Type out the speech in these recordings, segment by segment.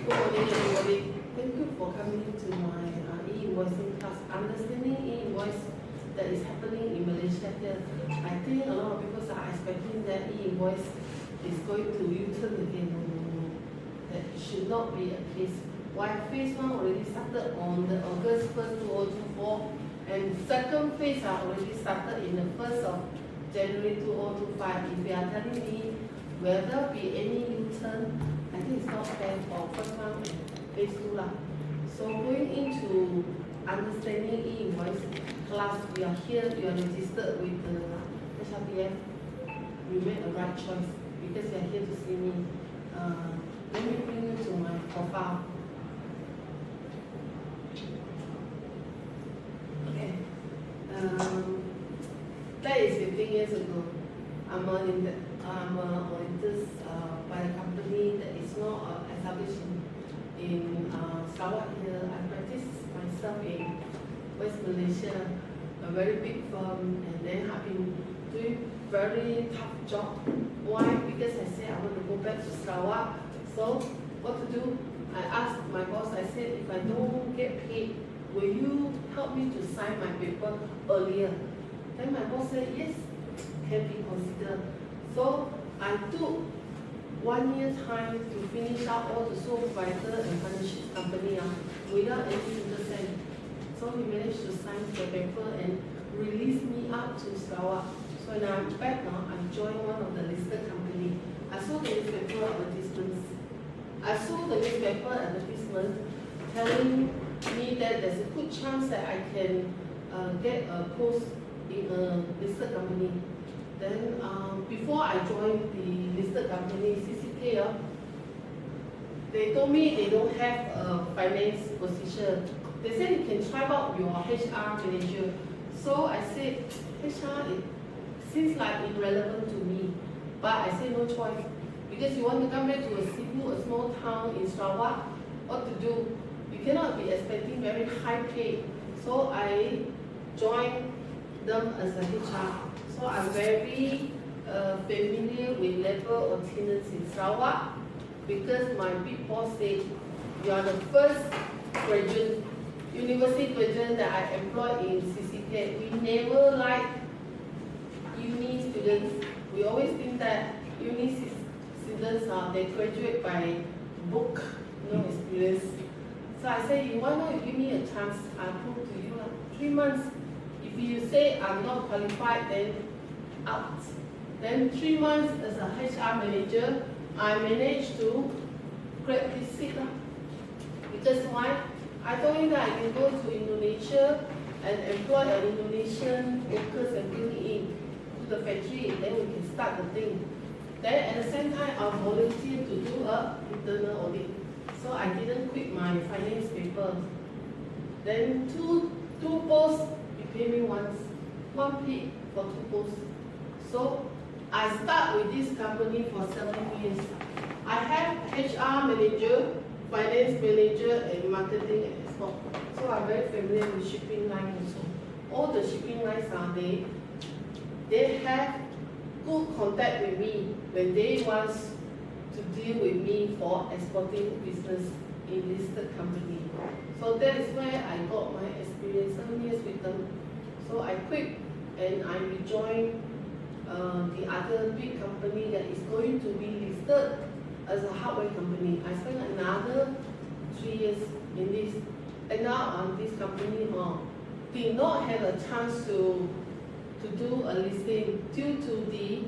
Good morning, everybody. Thank you for coming to my e-invoicing class. Understanding e-invoice that is happening in Malaysia here. I think a lot of people are expecting that e-invoice is going to U-turn again. No. That should not be a case. While phase 1 already started on the August 1st, 2024, and second phase are already started in the 1st of January 2025. If you are telling me will there be any U-turn, I think it's not fair for first one and phase 2 lah. So going into understanding e-invoice class, we are here, you are registered with the HRBF. You made a right choice because you are here to see me. Let me bring you to my profile. Okay. That is 15 years ago. I'm on this by a company that is not established in Sarawak here. I practice myself in West Malaysia, a very big firm, and then I've been doing very tough job. Why? Because I said I want to go back to Sarawak. So what to do? I asked my boss, I said, if I don't get paid, will you help me to sign my paper earlier? Then my boss said, yes, can be considered. So I took 1 year time to finish up all the supervisor and partnership company without any single cent. So he managed to sign the paper and release me out to Sarawak. So now I'm back now, I joined one of the listed company. I saw the newspaper advertisements. I saw the newspaper advertisement telling me that there's a good chance that I can get a post in a listed company. Then before I joined the listed company, CCK, they told me they don't have a finance position. They said you can try out your HR manager. So I said, HR, it seems like irrelevant to me. But I said no choice. Because you want to come back to a Cebu, a small town in Sarawak, what to do? You cannot be expecting very high pay. So I joined them as a HR. So I'm very familiar with labor or tenants in Sarawak because my big boss said, you are the first graduate, university graduate that I employed in CCK. We never like uni students. We always think that uni students they graduate by book, no experience. So I said, why not you give me a chance? I'll prove to you 3 months. If you say I'm not qualified, then out. Then 3 months as a HR manager, I managed to grab this seat. Because why? I told him that I can go to Indonesia and employ an Indonesian workers and bring it in to the factory, then we can start the thing. Then at the same time, I volunteered to do an internal audit. So I didn't quit my finance paper. Then two posts, you pay me once. 1 pay for 2 posts. So I start with this company for 7 years. I have HR manager, finance manager, and marketing and export. So I'm very familiar with shipping line also. All the shipping lines are there. They have good contact with me when they want to deal with me for exporting business in listed company. So that is where I got my experience, 7 years with them. So I quit and I rejoined the other big company that is going to be listed as a hardware company. I spent another 3 years in this. And now this company did not have a chance to do a listing due to the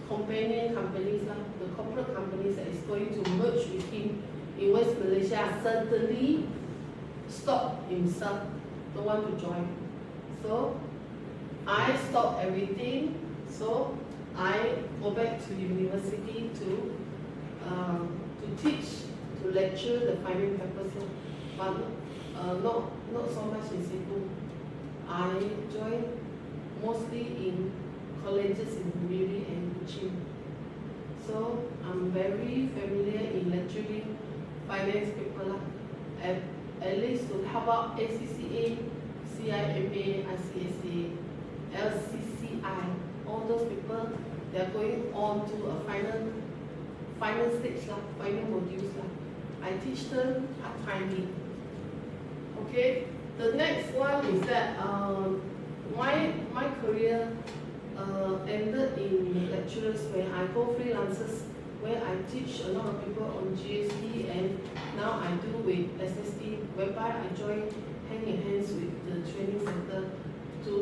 companion companies, the corporate companies that is going to merge with him in West Malaysia certainly stopped himself, don't want to join. So I stopped everything. So I go back to university to teach, to lecture the finance papers, but not so much in Cebu. I joined mostly in colleges in Miri and Kuching. So I'm very familiar in lecturing finance people, at least to help out ACCA, CIMA, ICSA, LCCI, all those people, they are going on to a final stage, final modules. I teach them part-timely. Okay, the next one is that my career ended in lecturers where I go freelancers, where I teach a lot of people on GST, and now I do with SST, whereby I join hand in hands with the training center to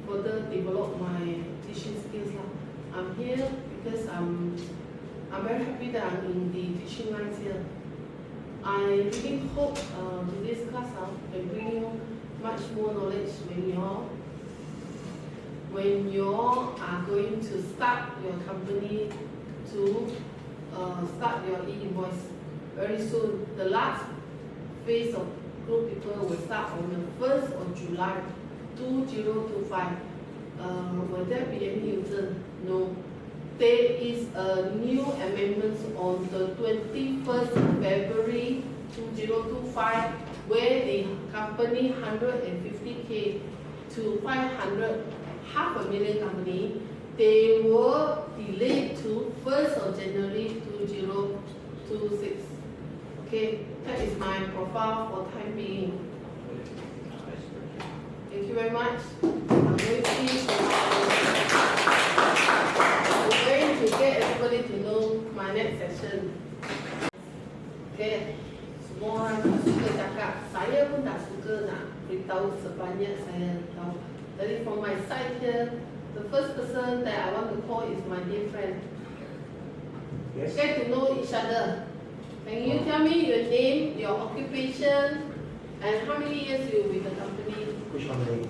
further develop my teaching skills. I'm here because I'm very happy that I'm in the teaching lines here. I really hope today's class can bring you much more knowledge when you are going to start your company to start your e-invoice very soon. The last phase of group people will start on the 1st of July 2025. Will there be any U-turn? No. There is a new amendment on the 21st of February 2025 where the company 150K to 500, $500,000 company, they were delayed to 1st of January 2026. Okay, that is my profile for time being. Thank you very much. I'm going to get everybody to know my next session. Okay, semua orang tak suka cakap, saya pun tak suka nak beritahu sebanyak saya tahu. Jadi from my side here, the first person that I want to call is my dear friend. Yes. Get to know each other. Can you tell me your name, your occupation, and how many years you with the company? Which company?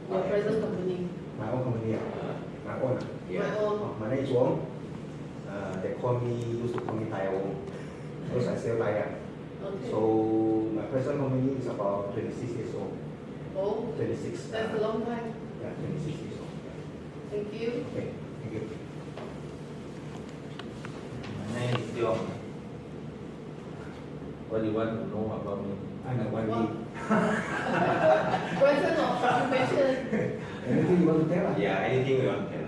Your present company. My own company. My own. My own. My name is Wong. They used to call me Tai Wong because I sell tire. Okay. So my present company is about 26 years old. Oh, 26. that's a long time. Yeah, 26 years old. Thank you. Okay, thank you. My name is Tiong. What do you want to know about me? I'm a one What? Present occupation. Anything you want to tell? Yeah, anything you want to tell.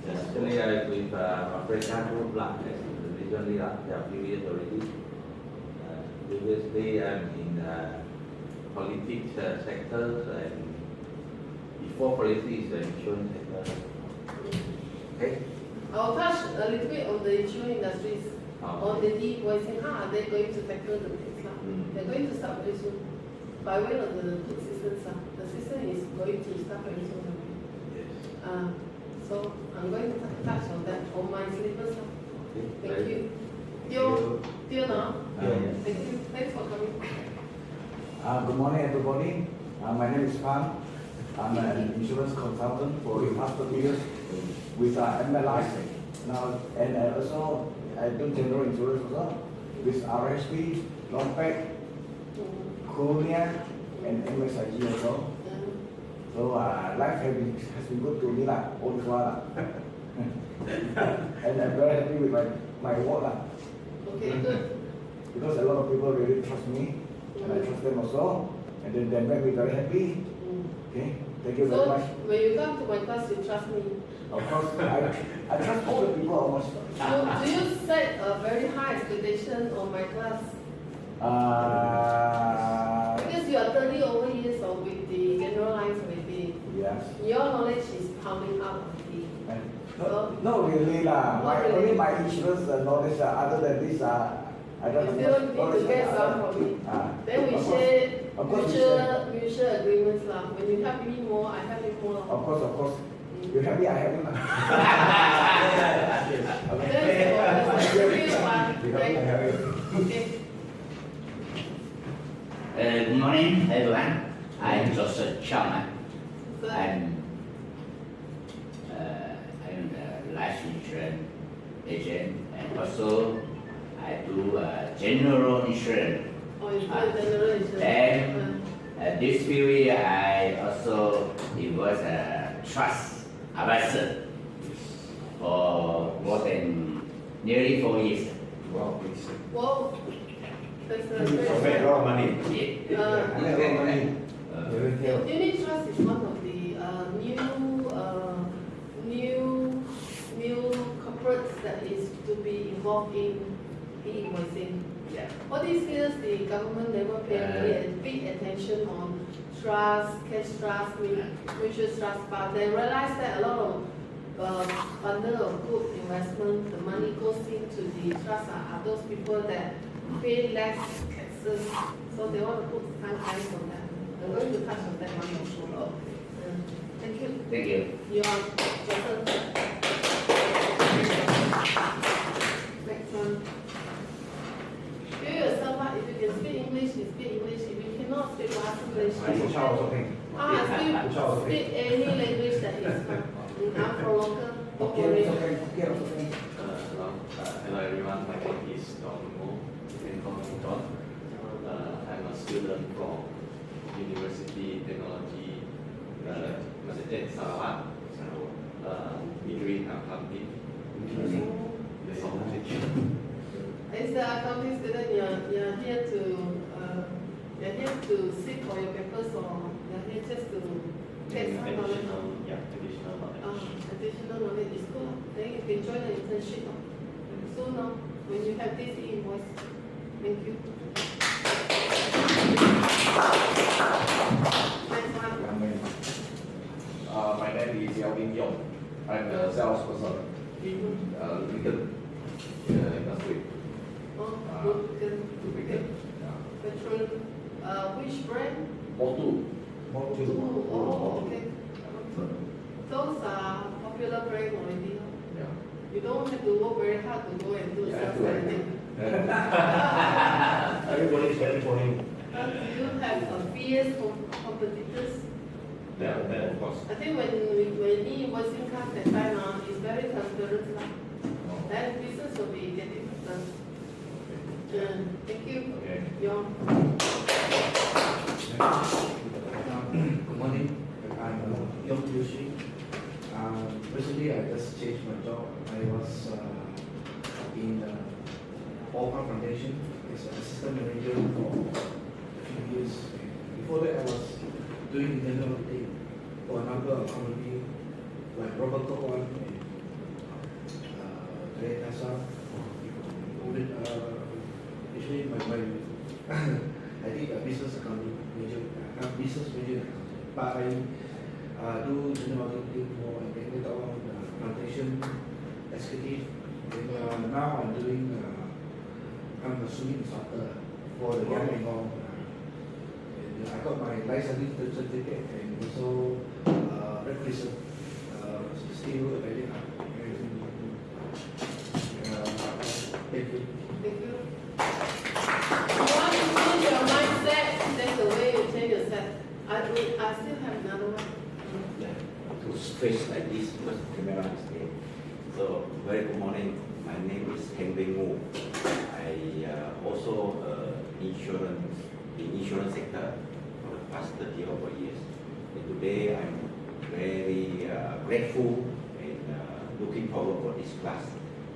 Actually, I with Operation Group Block recently, a few years already. Previously, I'm in politics sectors, and before politics, the insurance sector. Okay. I'll touch a little bit on the insurance industries. On the e-invoicing, how are they going to tackle the things? They're going to start very soon. By way of the good systems, the system is going to start very soon. Yes. So I'm going to touch on that on my syllabus. Okay. Thank you. Tio now. Yes. Thank you. Thanks for coming. Good morning, everybody. My name is Pam. I'm an insurance consultant for the past 2 years with MLI now, and also I do general insurance also with RSP, Lompec, Korea, and MSIG also. So life has been good to me all this while. And I'm very happy with my work Okay, good. because a lot of people really trust me, and I trust them also, and then they make me very happy. Okay, thank you very So much. when you come to my class, you trust me. Of course, I trust all the people almost. So do you set a very high expectation on my class? Because you are 30 over years of with the general lines already. Yes. Your knowledge is coming up already. No, really lah. Not really. Only my insurance knowledge. Other than this, I don't You still need to get some from me. Then we share Of course, mutual agreements lah. When you help me more, I help you more. Of course. You happy? I happy. Okay. Good morning, everyone. I'm Joseph Chang. I'm a life insurance agent, and also I do general insurance. Oh, you do general insurance. And this period, I also was a trust advisor for more than nearly 4 years. Wow, please. Whoa. That's a So make a lot of money. Unit trust is one of the new corporates that is to be involved in e-invoicing. Yeah. All these years, the government never paid big attention on trust, cash trust, mutual trust, but they realized that a lot of bundle of good investment, the money goes into the trust are those people that pay less taxes, so they want to put some eyes on that. I'm going to touch on that one also. Thank you. Thank you. You are Johnson. Next one. You yourself, if you can speak English, you speak English. If you cannot speak English, I Charles, okay. speak any language that is enough for local. Okay, okay. Hello everyone, my name is Don Mo. You can call me Don. I'm a student from University Technology Sarawak. Degree in accounting. Yes, As the accounting student, you're here to sit for your papers, or you're here just to get some knowledge? additional knowledge. Additional knowledge is good. Then you can join the internship soon when you have this invoice. Thank you. Next one. My name is Yao Yong. I'm a salesperson in Lincoln industry. Oh, good. Petrol. Which brand? Motu. Oh, okay. Those are popular brand already. Yeah. You don't have to work very hard to go and do Yeah, sales I do. anything. Everybody is ready for him. Do you have fierce competitors? Yeah, of course. I think when e-invoicing comes that time, it's very transparent. Then business will be getting better. Thank you. Okay. Your Good morning. I'm Yong Yushi. Recently, I just changed my job. I was in All Foundation as an assistant manager for a few years. Before that, I was doing internal thing for a number of companies like Robert Cohen and Toyota. Actually, I did a business accounting major, business major accounting, but I do general accounting more, and then later on plantation executive. And now I'm doing, I'm a swimming instructor for the young and all. And I got my licensing certificate and also requisite still available. Thank you. Thank you. You want to change your mindset, that's the way you change yourself. I still have another one. To space like this because the camera is there. So, very good morning. My name is Heng Beng Mu. I also in insurance sector for the past 30 over years. And today I'm very grateful and looking forward for this class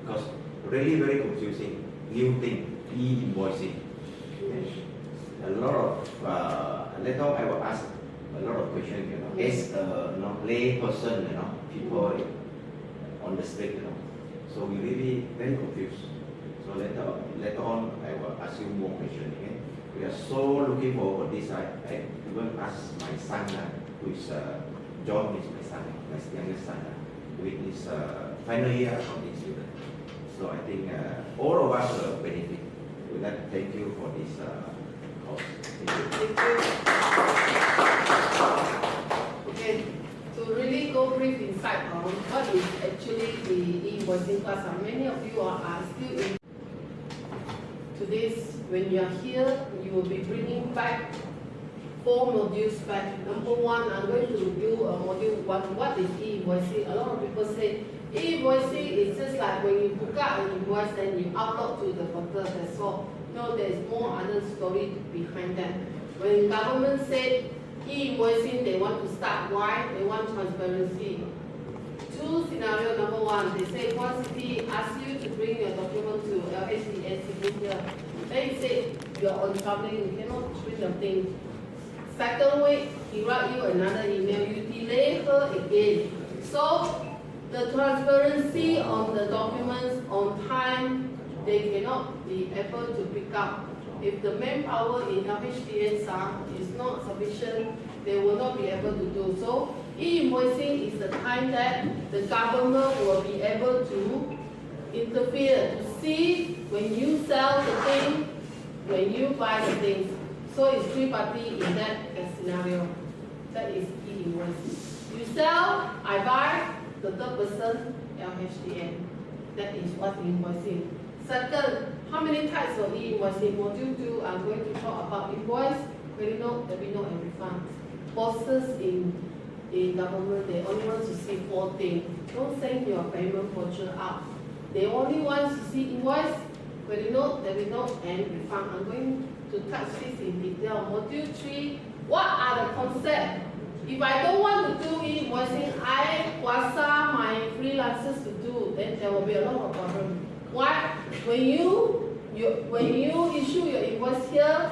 because really very confusing new thing, e-invoicing. A lot of later on I will ask a lot of questions, as a lay person, people on the street, So we really very confused. So later on I will ask you more questions again. We are so looking forward to this. I even asked my son, who is John is my son, my youngest son, who is final year accounting student. So I think all of us will benefit. We'd like to thank you for this course. Thank you. Okay, to really go brief inside on what is actually the e-invoicing class, many of you are still in. Today's, when you are here, you will be bringing back 4 modules back. Number 1, I'm going to do a module 1. What is e-invoicing? A lot of people say e-invoicing is just like when you book out an invoice, then you upload to the portal, that's all. No, there is more other story behind that. When government said e-invoicing, they want to start. Why? They want transparency. 2 scenarios. Number 1, they say one city asks you to bring your document to LHDS signature. Then you say you are on traveling, you cannot print the thing. Second week, he write you another email, you delay her again. So the transparency on the documents on time they cannot be able to pick up. If the manpower in LHDN is not sufficient, they will not be able to do so. E-invoicing is the time that the government will be able to interfere to see when you sell the thing, when you buy the things. So it's three party in that scenario. That is e-invoicing. You sell, I buy, the third person, LHDN. That is what invoicing. Second, how many types of e-invoicing? Module 2, I'm going to talk about invoice, credit note, debit note, and refund. Bosses in government, they only want to see 4 things. Don't send your payment voucher out. They only want to see invoice, credit note, debit note, and refund. I'm going to touch this in detail. Module 3, what are the concepts? If I don't want to do e-invoicing, I kuasa my freelancers to do, then there will be a lot of problems. Why? When you issue your invoice here,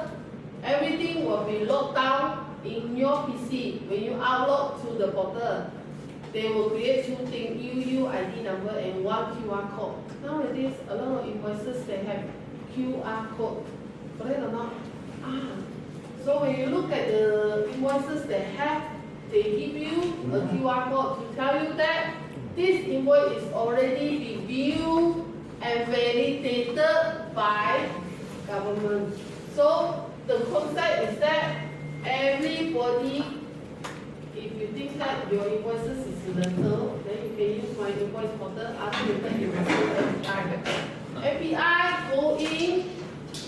everything will be locked down in your PC. When you upload to the portal, they will create 2 things, UUID number and 1 QR code. Nowadays, a lot of invoices, they have QR code. Correct or not? So when you look at the invoices they give you a QR code to tell you that this invoice is already reviewed and validated by government. So the concept is that everybody, if you think that your invoices is legal, then you can use my invoice portal. After you must use API. API go in,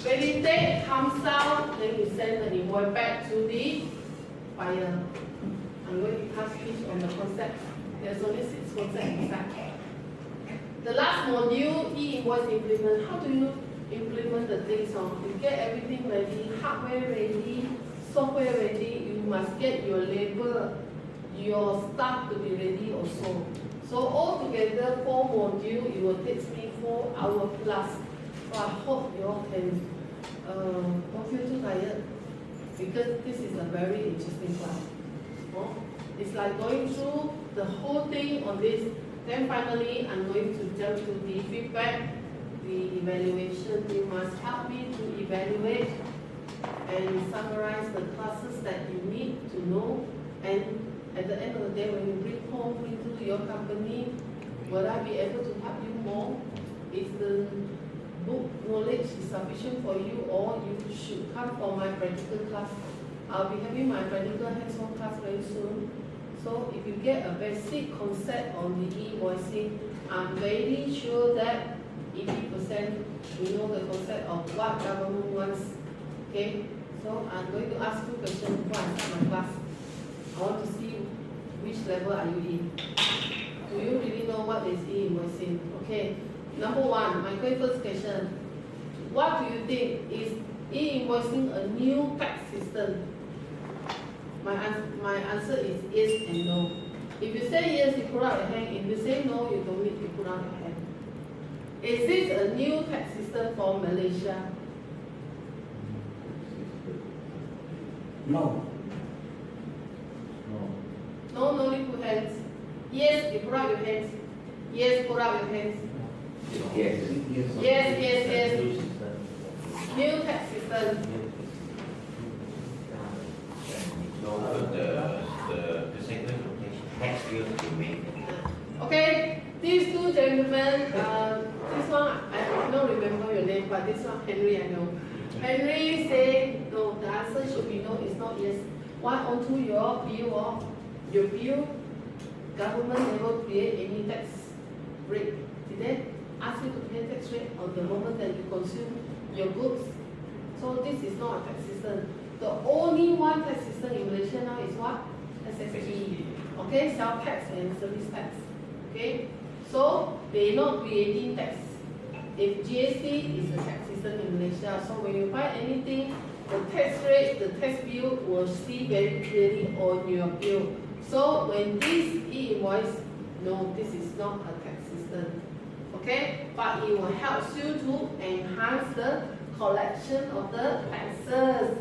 validate, comes out, then you send the invoice back to the buyer. I'm going to touch each on the concept. There's only 6 concepts inside. The last module, e-invoice implement. How do you implement the things? You get everything ready, hardware ready, software ready. You must get your labor, your staff to be ready also. So altogether, 4 modules, it will take me 4 hours plus. So I hope you all can don't feel too tired, because this is a very interesting class. It's like going through the whole thing on this. Then finally, I'm going to jump to the feedback, the evaluation. You must help me to evaluate and summarize the classes that you need to know. And at the end of the day, when you bring home into your company, will I be able to help you more? Is the book knowledge sufficient for you, or you should come for my practical class? I'll be having my practical hands-on class very soon. So if you get a basic concept on the e-invoicing, I'm very sure that 80% you know the concept of what government wants. Okay? So I'm going to ask 2 questions before I start my class. I want to see which level are you in. Do you really know what is e-invoicing? Okay. Number 1, my very first question. What do you think? Is e-invoicing a new tax system? My answer is yes and no. If you say yes, you put out your hand. If you say no, you don't need to put out your hand. Is this a new tax system for Malaysia? No. No, no need to put hands. Yes, you put out your hands. Yes, put out your hands. Yes. Yes. New tax system. So the second tax bill to make. Okay, these 2 gentlemen, this one, I don't remember your name, but this one, Henry, I know. Henry said, no, the answer should be no, it's not yes. Why onto your bill, your bill, government never create any tax rate. Did they ask you to pay tax rate on the moment that you consume your goods? So this is not a tax system. The only one tax system in Malaysia now is what? SST. Okay, sales tax and service tax. Okay, so they're not creating tax. If GST is a tax system in Malaysia, so when you buy anything, the tax rate, the tax bill will see very clearly on your bill. So when this e-invoice, no, this is not a tax system. Okay, but it will help you to enhance the collection of the taxes.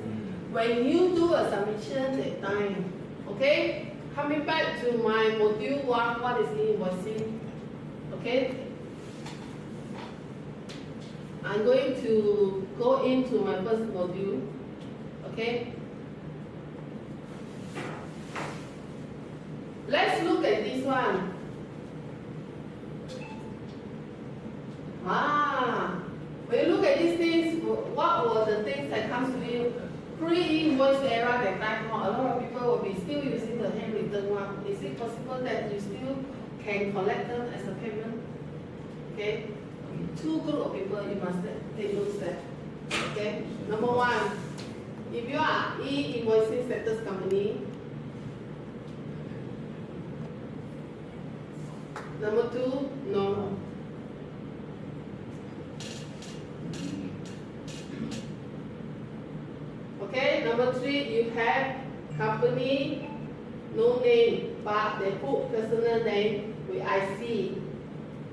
When you do a submission at time, okay? Coming back to my module 1, what is e-invoicing? Okay? I'm going to go into my first module, okay? Let's look at this one. When you look at these things, what were the things that comes to you? Pre-invoice era that time, a lot of people will be still using the handwritten one. Is it possible that you still can collect them as a payment? Okay? Two group of people you must take notes there. Okay? Number one, if you are e-invoicing status company. Number two, no. Okay, number three, you have company, no name, but they put personal name with IC.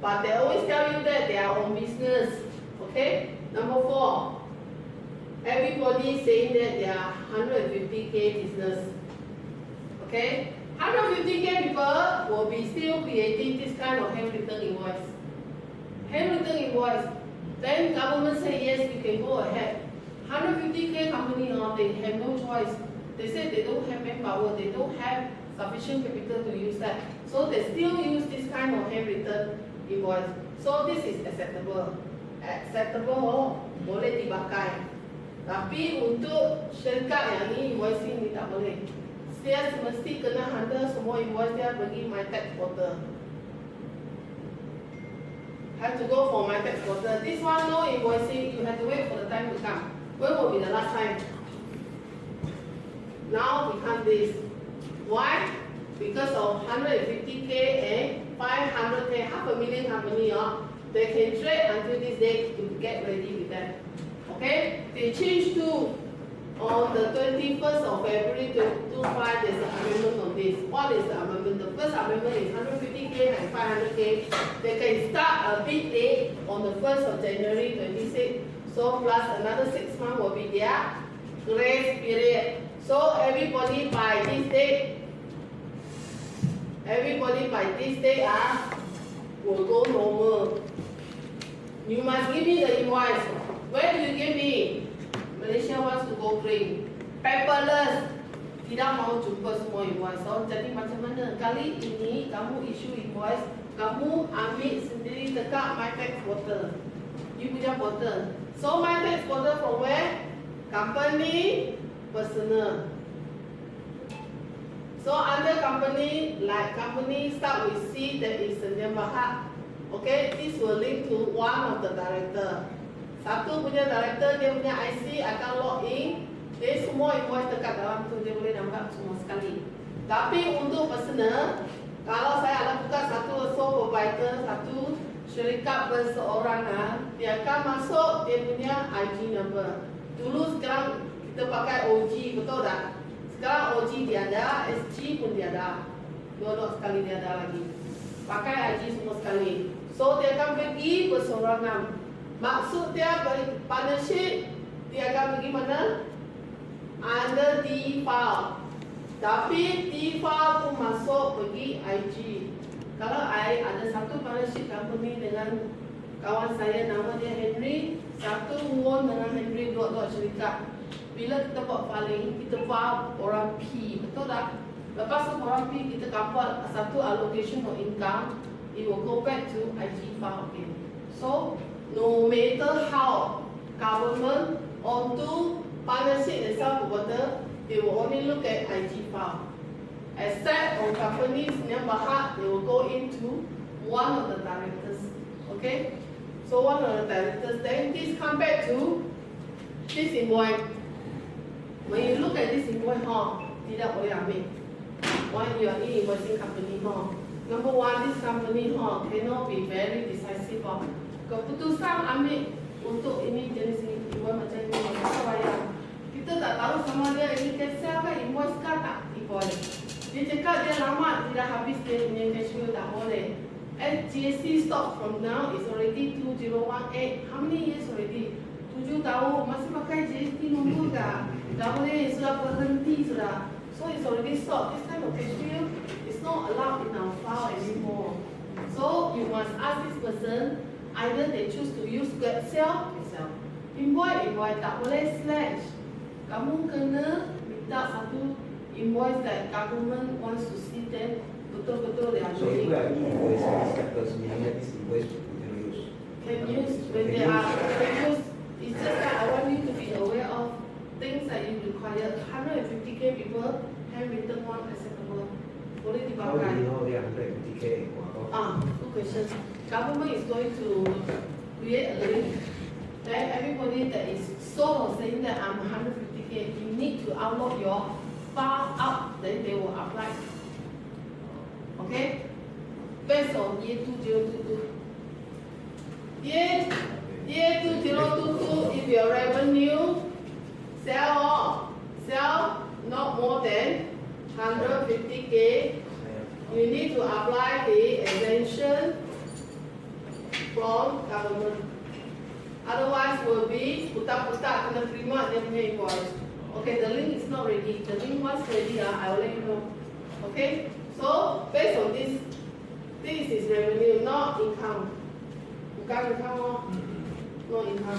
But they always tell you that they are on business. Okay, number four, everybody saying that they are 150K business. Okay, 150K people will be still creating this kind of handwritten invoice. Handwritten invoice, then government say yes, you can go ahead. 150K company, they have no choice. They say they don't have manpower, they don't have sufficient capital to use that. So they still use this kind of handwritten invoice. So this is acceptable. Acceptable, boleh dipakai. Tapi untuk syarikat yang ni invoicing ni tak boleh. Dia mesti kena handle semua invoice dia pergi my tax portal. Have to go for my tax portal. This one no invoicing, you have to wait for the time to come. When will be the last time? Now become this. Why? Because of 150K and 500K, 500,000 company, they can trade until this day to get ready with that. Okay? They change to on the 21st of February 2025, there's an amendment on this. What is the amendment? The first amendment is 150K and 500K. They can start a bid date on the 1st of January 26. So plus another 6 months will be their grace period. So everybody by this date will go normal. You must give me the invoice. Where do you give me? Malaysia wants to go green. Paperless. Tidak mau jumpa semua invoice. So jadi macam mana? Kali ini kamu issue invoice, kamu ambil sendiri dekat my tax portal. You punya portal. So my tax portal from where? Company, personal. So under company, like company start with C, that is Sendian Bahak. Okay, this will link to one of the director. Satu punya director, dia punya IC akan log in. Dia semua invoice dekat dalam tu, dia boleh nampak semua sekali. Tapi untuk personal, kalau saya ada buka satu sole proprietor, satu syarikat berseorangan, dia akan masuk dia punya IG number. Dulu sekarang kita pakai OG, betul tak? Sekarang OG tiada, SG pun tiada. Dua-dua sekali tiada lagi. Pakai IG semua sekali. So dia akan pergi berseorangan. Maksud dia partnership, dia akan pergi mana? Under D file. Tapi D file pun masuk pergi IG. Kalau I ada satu partnership company dengan kawan saya nama dia Henry, satu won dengan Henry, dua-dua syarikat. Bila kita buat filing, kita file orang P, betul tak? Lepas tu orang P kita buat satu allocation of income, it will go back to IG file again. So no matter how government onto partnership and self-provider, they will only look at IG file. Except on companies near Bahak, they will go into one of the directors. Okay? So one of the directors, then this come back to this invoice. When you look at this invoice, tidak boleh ambil. When you are in invoicing company, number one, this company cannot be very decisive. Keputusan ambil untuk ini jenis ini invoice macam ini, masa bayar. Kita tak tahu sama dia ini cancel kan invoice kan tak invoice. Dia cakap dia lama tidak habis dia punya cash flow, tak boleh. And GST stock from now is already 2018. How many years already? 7 tahun masih pakai GST nombor tak? Tak boleh, sudah berhenti sudah. So it's already stopped. This kind of cash flow is not allowed in our file anymore. So you must ask this person, either they choose to use Excel Invoice tak boleh slash. Kamu kena minta satu invoice that government wants to see them betul-betul they are So if doing. we are e-invoice, these factors behind that, this invoice we can use. Can use when they are can use. It's just that I want you to be aware of things that you require. 150k people handwritten one acceptable. Boleh How do dipakai. you know they are 150k? Wow. Good question. Government is going to create a link. Then everybody that is so saying that I'm 150k, you need to upload your file up, then they will apply. Okay? Based on year 2022. Year 2022, if your revenue sell not more than 150k, you need to apply the exemption from government. Otherwise will be putar-putar kena terima dia punya invoice. Okay, the link is not ready. The link once ready, I will let you know. Okay, so based on this, this is revenue, not income. Bukan income, no income.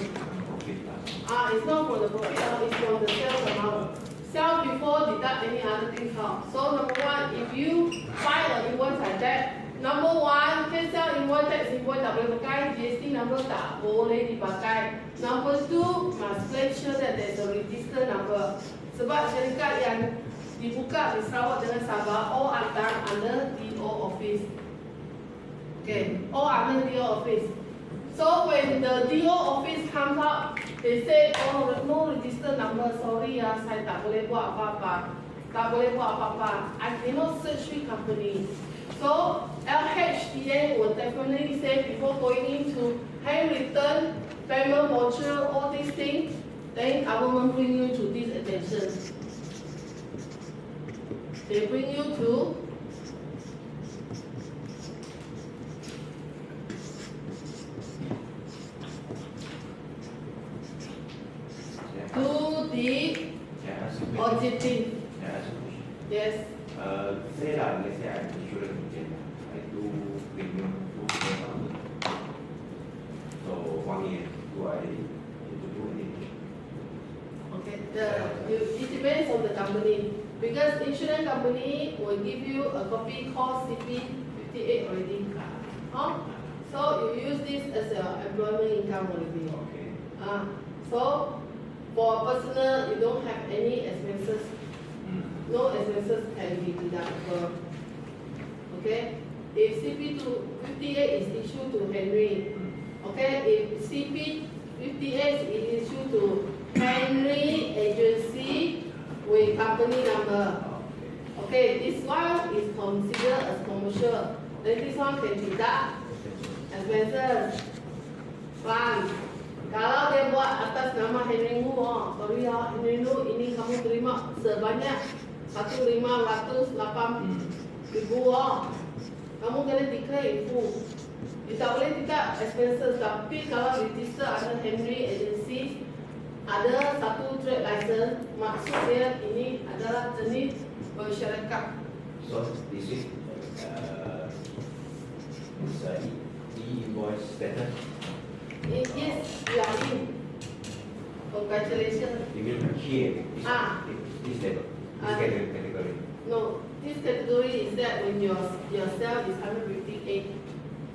It's not from the profit, it's from the sales amount. Sell before deduct any other things out. So number one, if you buy an invoice like that, number one, can sell invoice, tax invoice tak boleh pakai, GST number tak boleh dipakai. Number two, must make sure that there's a register number. Sebab syarikat yang dibuka di Sarawak dengan Sabah, all are done under DO office. Okay, all under DO office. So when the DO office comes out, they say, oh, no register number, sorry saya tak boleh buat apa-apa. Tak boleh buat apa-apa. I cannot search with company. So LHDA will definitely say before going into handwritten, payment voucher, all these things, then government bring you to this attention. They bring you to the auditing. Yes. Say lah, let's say I'm insurance agent, I do premium so 1 year, do I need to do anything? Okay. It depends on the company because insurance company will give you a copy called CP58 already. So you use this as your employment income already. Okay. So for personal, you don't have any expenses. No expenses can be deductible. Okay? If CP58 is issued to Henry, okay? If CP58 is issued to Henry agency with company number, okay? This one is considered as commercial. Then this one can deduct expenses. One. Kalau dia buat atas nama Henry Wu, sorry Henry Wu, ini kamu terima sebanyak 1,508,000. Kamu kena declare in full. You tak boleh tidak expenses, tapi kalau register under Henry agency, ada satu trade license, maksud dia ini adalah jenis bersyarikat. So this is e-invoice status. Yes, you are in. Congratulations. You mean here, this level, this category. No, this category is that when your sale is 158,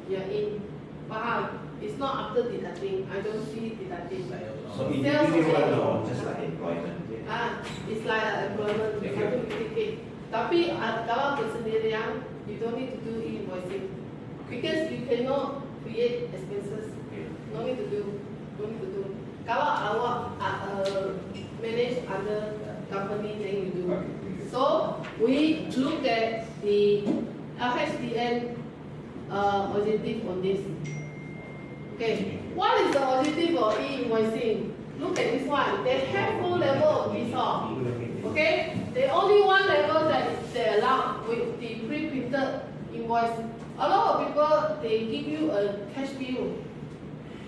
you're in. Faham? It's not after deducting. I don't see deducting. So Sales individual only. or just like employment? It's like employment, 150k. Tapi kalau bersendirian, you don't need to do e-invoicing because you cannot create expenses. No need to do. Kalau awak manage other company, then you do. So we look at the LHDN objective on this. Okay, what is the objective of e-invoicing? Look at this one. They have 4 levels of visa. Okay, the only one level that they allow with the pre-printed invoice. A lot of people they give you a cash bill.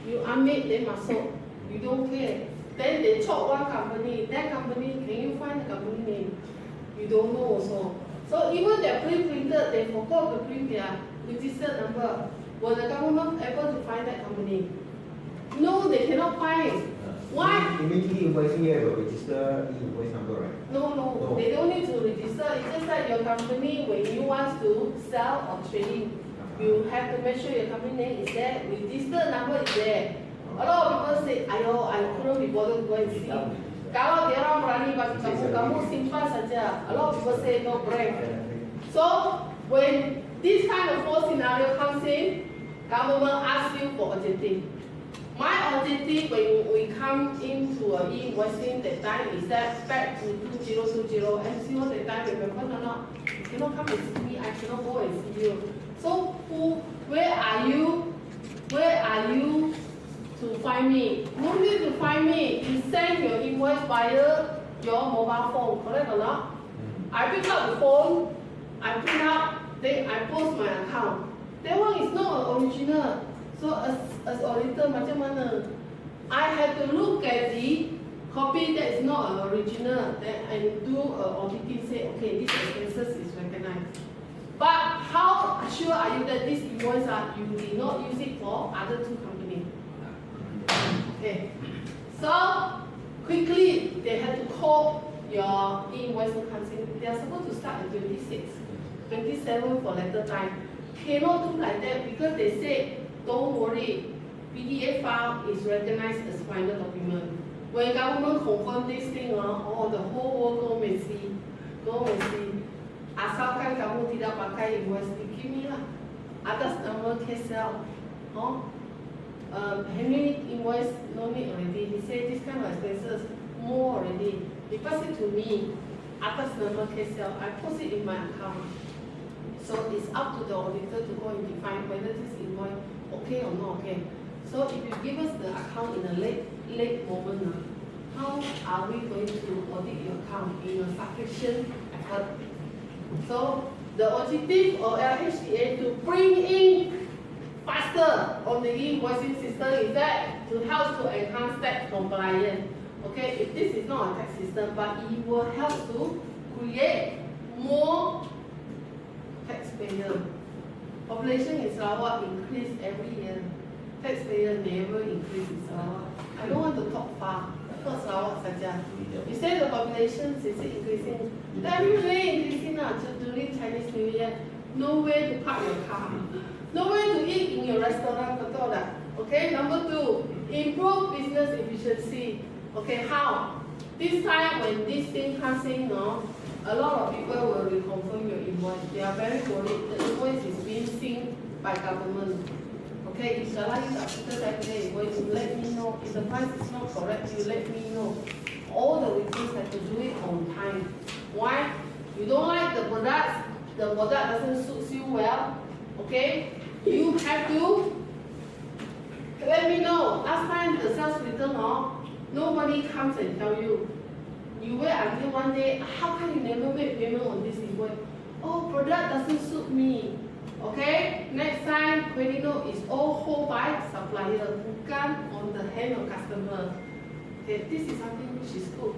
You ambil then masuk. You don't care. Then they chop one company. That company, can you find the company name? You don't know also. So even they're pre-printed, they forgot to print their registered number. Was the government able to find that company? No, they cannot find. Why? Immediately invoicing you have a register e-invoice number, right? No, No. they don't need to register. It's just like your company, when you want to sell or trading, you have to make sure your company name is there, register number is there. A lot of people say, ayo, I couldn't be bothered to go and see. Kalau dia orang berani bagi kamu simpan saja. A lot of people say no break. So when this kind of false scenario comes in, government asks you for objective. My objective when we come into a e-invoicing that time is that back to 2020 MCO that time, remember or not? You cannot come and see me, I cannot go and see you. So where are you? Where are you to find me? No need to find me. You send your invoice via your mobile phone, correct or not? I pick up the phone, I print out, then I post my account. That one is not original. So as auditor, macam mana? I had to look at the copy that is not an original, then and do auditing. Say, okay, this expenses is recognized. But how sure are you that this invoice you did not use it for other two companies? Okay. So quickly they had to call your e-invoice council. They are supposed to start at 26, 27 for letter time. Cannot do like that because they say, don't worry, PDF file is recognized as final document. When government confirm this thing, the whole world go and see. Go and see. Asalkan kamu tidak pakai invoice, give me lah. Atas nama KSL. Handling invoice, no need already. He said this kind of expenses, more already. He pass it to me. Atas nama KSL, I post it in my account. So it's up to the auditor to go and define whether this invoice okay or not okay. So if you give us the account in a late moment, how are we going to audit your account in a sufficient effort? So the objective of LHDA to bring in faster on the invoicing system is that to help to enhance tax compliance. Okay, if this is not a tax system, but it will help to create more taxpayer. Population in Sarawak increase every year. Taxpayer never increase in Sarawak. I don't want to talk far. Not Sarawak saja. You say the population is increasing. Everywhere increasing during Chinese New Year. Nowhere to park your car. Nowhere to eat in your restaurant. Betul tak? Okay. Number two, improve business efficiency. Okay, how? This time when this thing comes in, a lot of people will reconfirm your invoice. They are very worried. The invoice is being seen by government. Okay, if Salah you after that day, invoice, you let me know. If the price is not correct, you let me know. All the returns have to do it on time. Why? You don't like the product doesn't suit you well. Okay, you have to let me know. Last time the sales return, nobody comes and tell you. You wait until one day, how come you never make payment on this invoice? Oh, product doesn't suit me. Okay? Next time, credit note is all hold by supplier, bukan on the hand of customer. Okay, this is something which is good.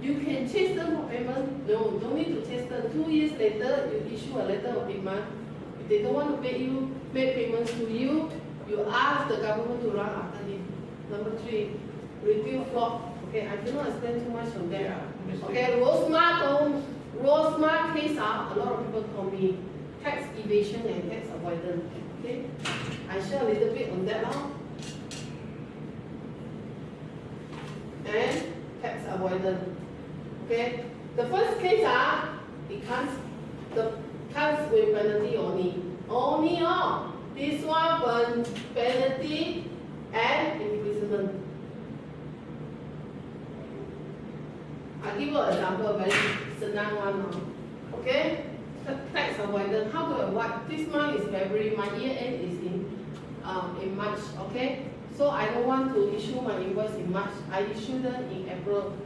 You can chase them for payment. No, don't need to chase them. 2 years later, you issue a letter of payment. If they don't want to pay you, make payments to you, you ask the government to run after it. Number 3, review fraud. Okay, I cannot explain too much on that. Okay, Rosmar case a lot of people call me tax evasion and tax avoidance. Okay, I share a little bit on that now. And tax avoidance. Okay, the first case it comes with penalty only. This one penalty and imprisonment. I'll give you an example, very senang one. Okay? Tax avoidance. How to avoid? This month is February, my year end is in March. Okay? So I don't want to issue my invoice in March. I issue them in April.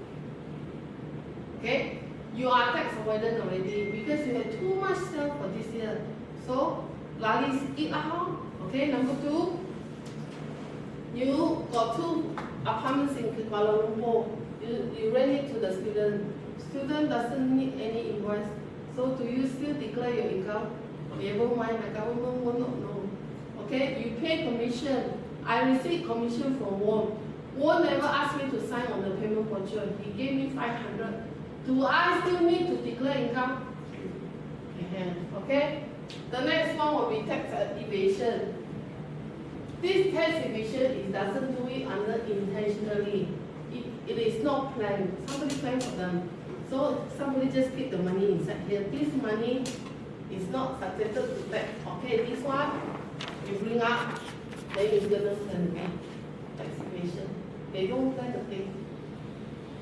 Okay? You are tax avoidant already because you have too much sale for this year. So lali sikit lah. Okay? Number 2, you got 2 apartments in Kuala Lumpur. You rent it to the student. Student doesn't need any invoice. So do you still declare your income? Never mind, the government will not know. Okay, you pay commission. I receive commission from one. Won never asked me to sign on the payment voucher. He gave me 500. Do I still need to declare income? Okay? The next one will be tax evasion. This tax evasion is doesn't do it under intentionally. It is not planned. Somebody planned for them. So somebody just keep the money inside here. This money is not subjected to tax. Okay, this one you bring up, then you're gonna plan again. Tax evasion. They don't plan the thing.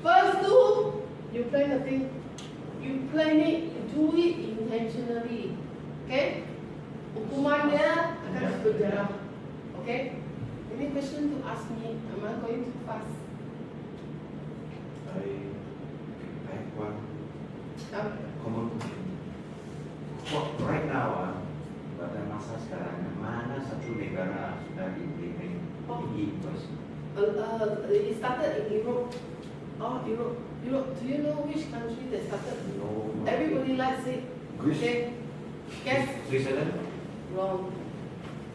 First two, you plan the thing. You plan it, you do it intentionally. Okay? Hukumannya akan berjalan. Okay? Any question to ask me? Am I going too fast? I have one Okay. common question. Right now, pada masa sekarang, mana satu negara sudah implement e-invoice? It started in Europe. Oh, Europe. Europe. Do you know which country that started? No. Everybody likes it. Greece. Okay. Guess Switzerland? wrong.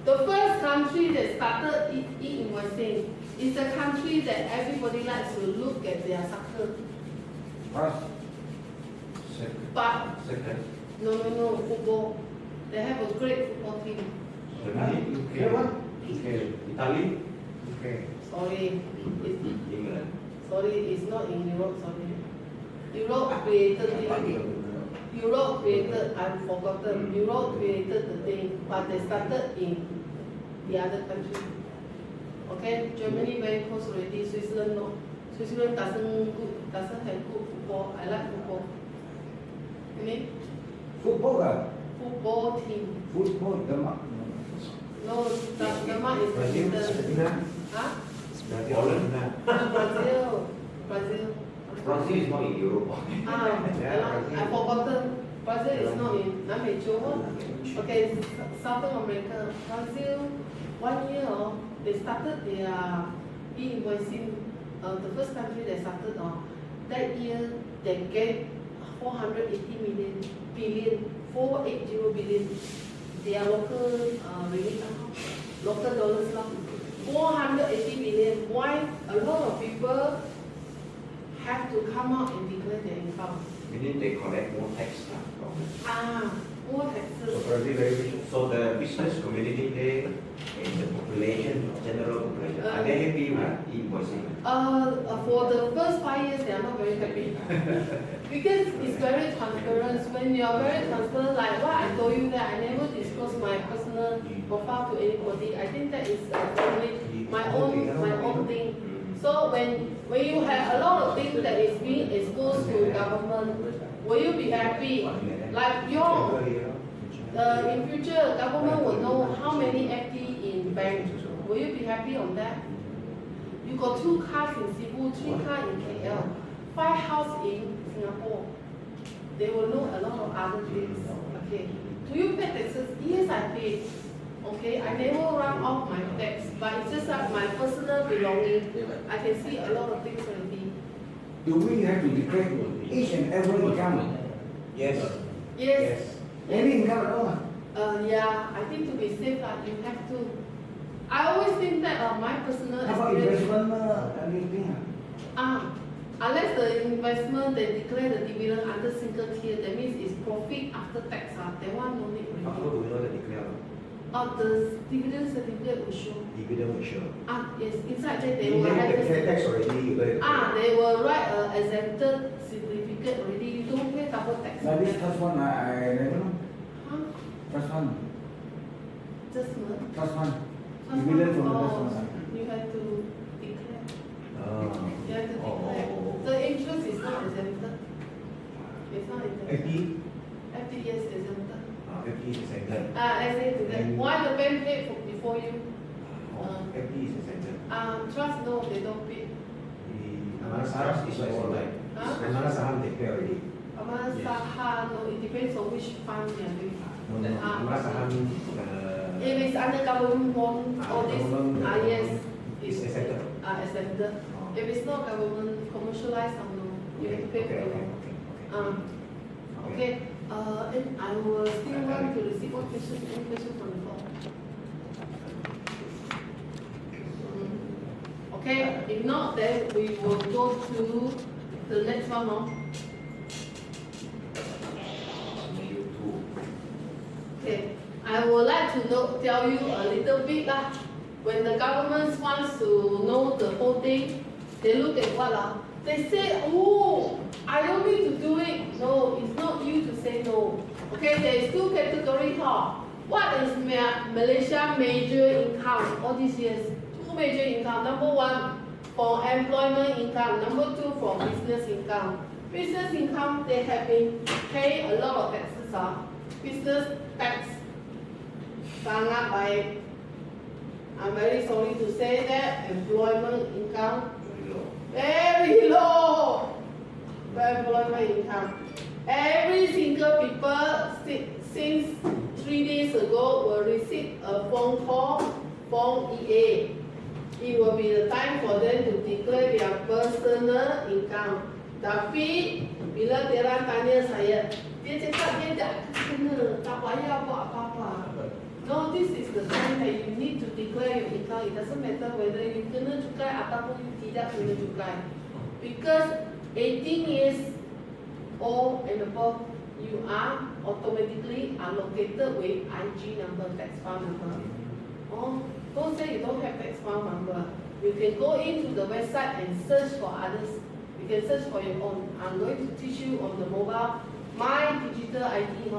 The first country that started e-invoicing is the country that everybody likes to look at their soccer. France. But Second? no, football. They have a great football team. Germany? Okay, what? Italy? Sorry, England? it's not in Europe. Sorry, Europe created it. Europe created. I've forgotten. Europe created the thing, but they started in the other country. Okay, Germany very close already. Switzerland no. Switzerland doesn't have good football. I like football. Any Football kan? football team? Football, Denmark. No, Denmark is Brazil, the Argentina, huh? Brazil, Argentina. Brazil. Brazil is not in Europe. I forgotten. Brazil is not in 南美洲. Okay, Southern America. Brazil, 1 year they started their e-invoicing. The first country they started that year they get 480 billion. Their local ringgit, local dollars lah. 480 billion. Why? A lot of people have to come out and declare their income. Meaning they collect more tax now. More So taxes. Brazil very rich. So the business community there and the population, general population, are they happy with e-invoicing? For the first 5 years, they are not very happy. Because it's very transparent. When you are very transparent, like what I told you that I never disclose my personal profile to anybody. I think that is only my own thing. So when you have a lot of things that is being exposed to government, will you be happy? Like in future, government will know how many FD in bank. Will you be happy on that? You got 2 cars in Cebu, 3 cars in KL, 5 houses in Singapore. They will know a lot of other things. Okay. Do you pay taxes? Yes, I pay. Okay, I never run off my tax, but it's just like my personal belonging. I can see a lot of things already. Do we have to declare each and every income? Yes. Yes. Any income at all? Yeah, I think to be safe, you have to. I always think that my personal How about experience. investment, anything? Unless the investment they declare the dividend under single tier, that means it's profit after tax. That one no need How already. do we know the declare? The dividend certificate will show. Dividend will show. Yes, inside there they You will have have to pay this. tax already, you got to They will write a exempted certificate already. You don't pay double tax. Now this trust fund, I never know. Huh? Trust fund, Just month. trust fund. Dividend from the trust fund. You have to declare. Oh. You have to declare. The interest is not exempted. It's not exempted. FD? FTS exempted. FD is exempted. Exempted. Why the bank paid before you? FD is exempted. Trust no, they don't pay. The Amara Saham is also like, Huh? Amara Saham they pay already. Saha, no, it depends on which fund you are doing. No, no, Amara Saham, If it's under government bond, all this, government, yes, is accepted. accepted. If it's not government commercialized, no, you have to pay for it. Okay, and I will still want to receive one question, any question from the floor? Okay, if not, then we will go to the next one, no? You too. Okay, I would like to tell you a little bit lah. When the government wants to know the whole thing, they look at what lah? They say, oh, I don't need to do it. No, it's not you to say no. Okay, there is two categories, huh? What is Malaysia major income all these years? Two major income. Number one, for employment income. Number two, for business income. Business income, they have been paying a lot of taxes. Business tax, sangat baik. I'm very sorry to say that employment income very low. The employment income. Every single people since 3 days ago will receive a phone call from EA. It will be the time for them to declare their personal income. Tapi bila dia orang tanya saya, dia cakap dia tak kena, tak payah buat apa-apa. No, this is the time that you need to declare your income. It doesn't matter whether you kena cukai ataupun you tidak kena cukai. Because 18 years old and above, you are automatically allocated with IG number, tax file number. Oh, don't say you don't have tax file number. You can go into the website and search for others. You can search for your own. I'm going to teach you on the mobile, my digital ID.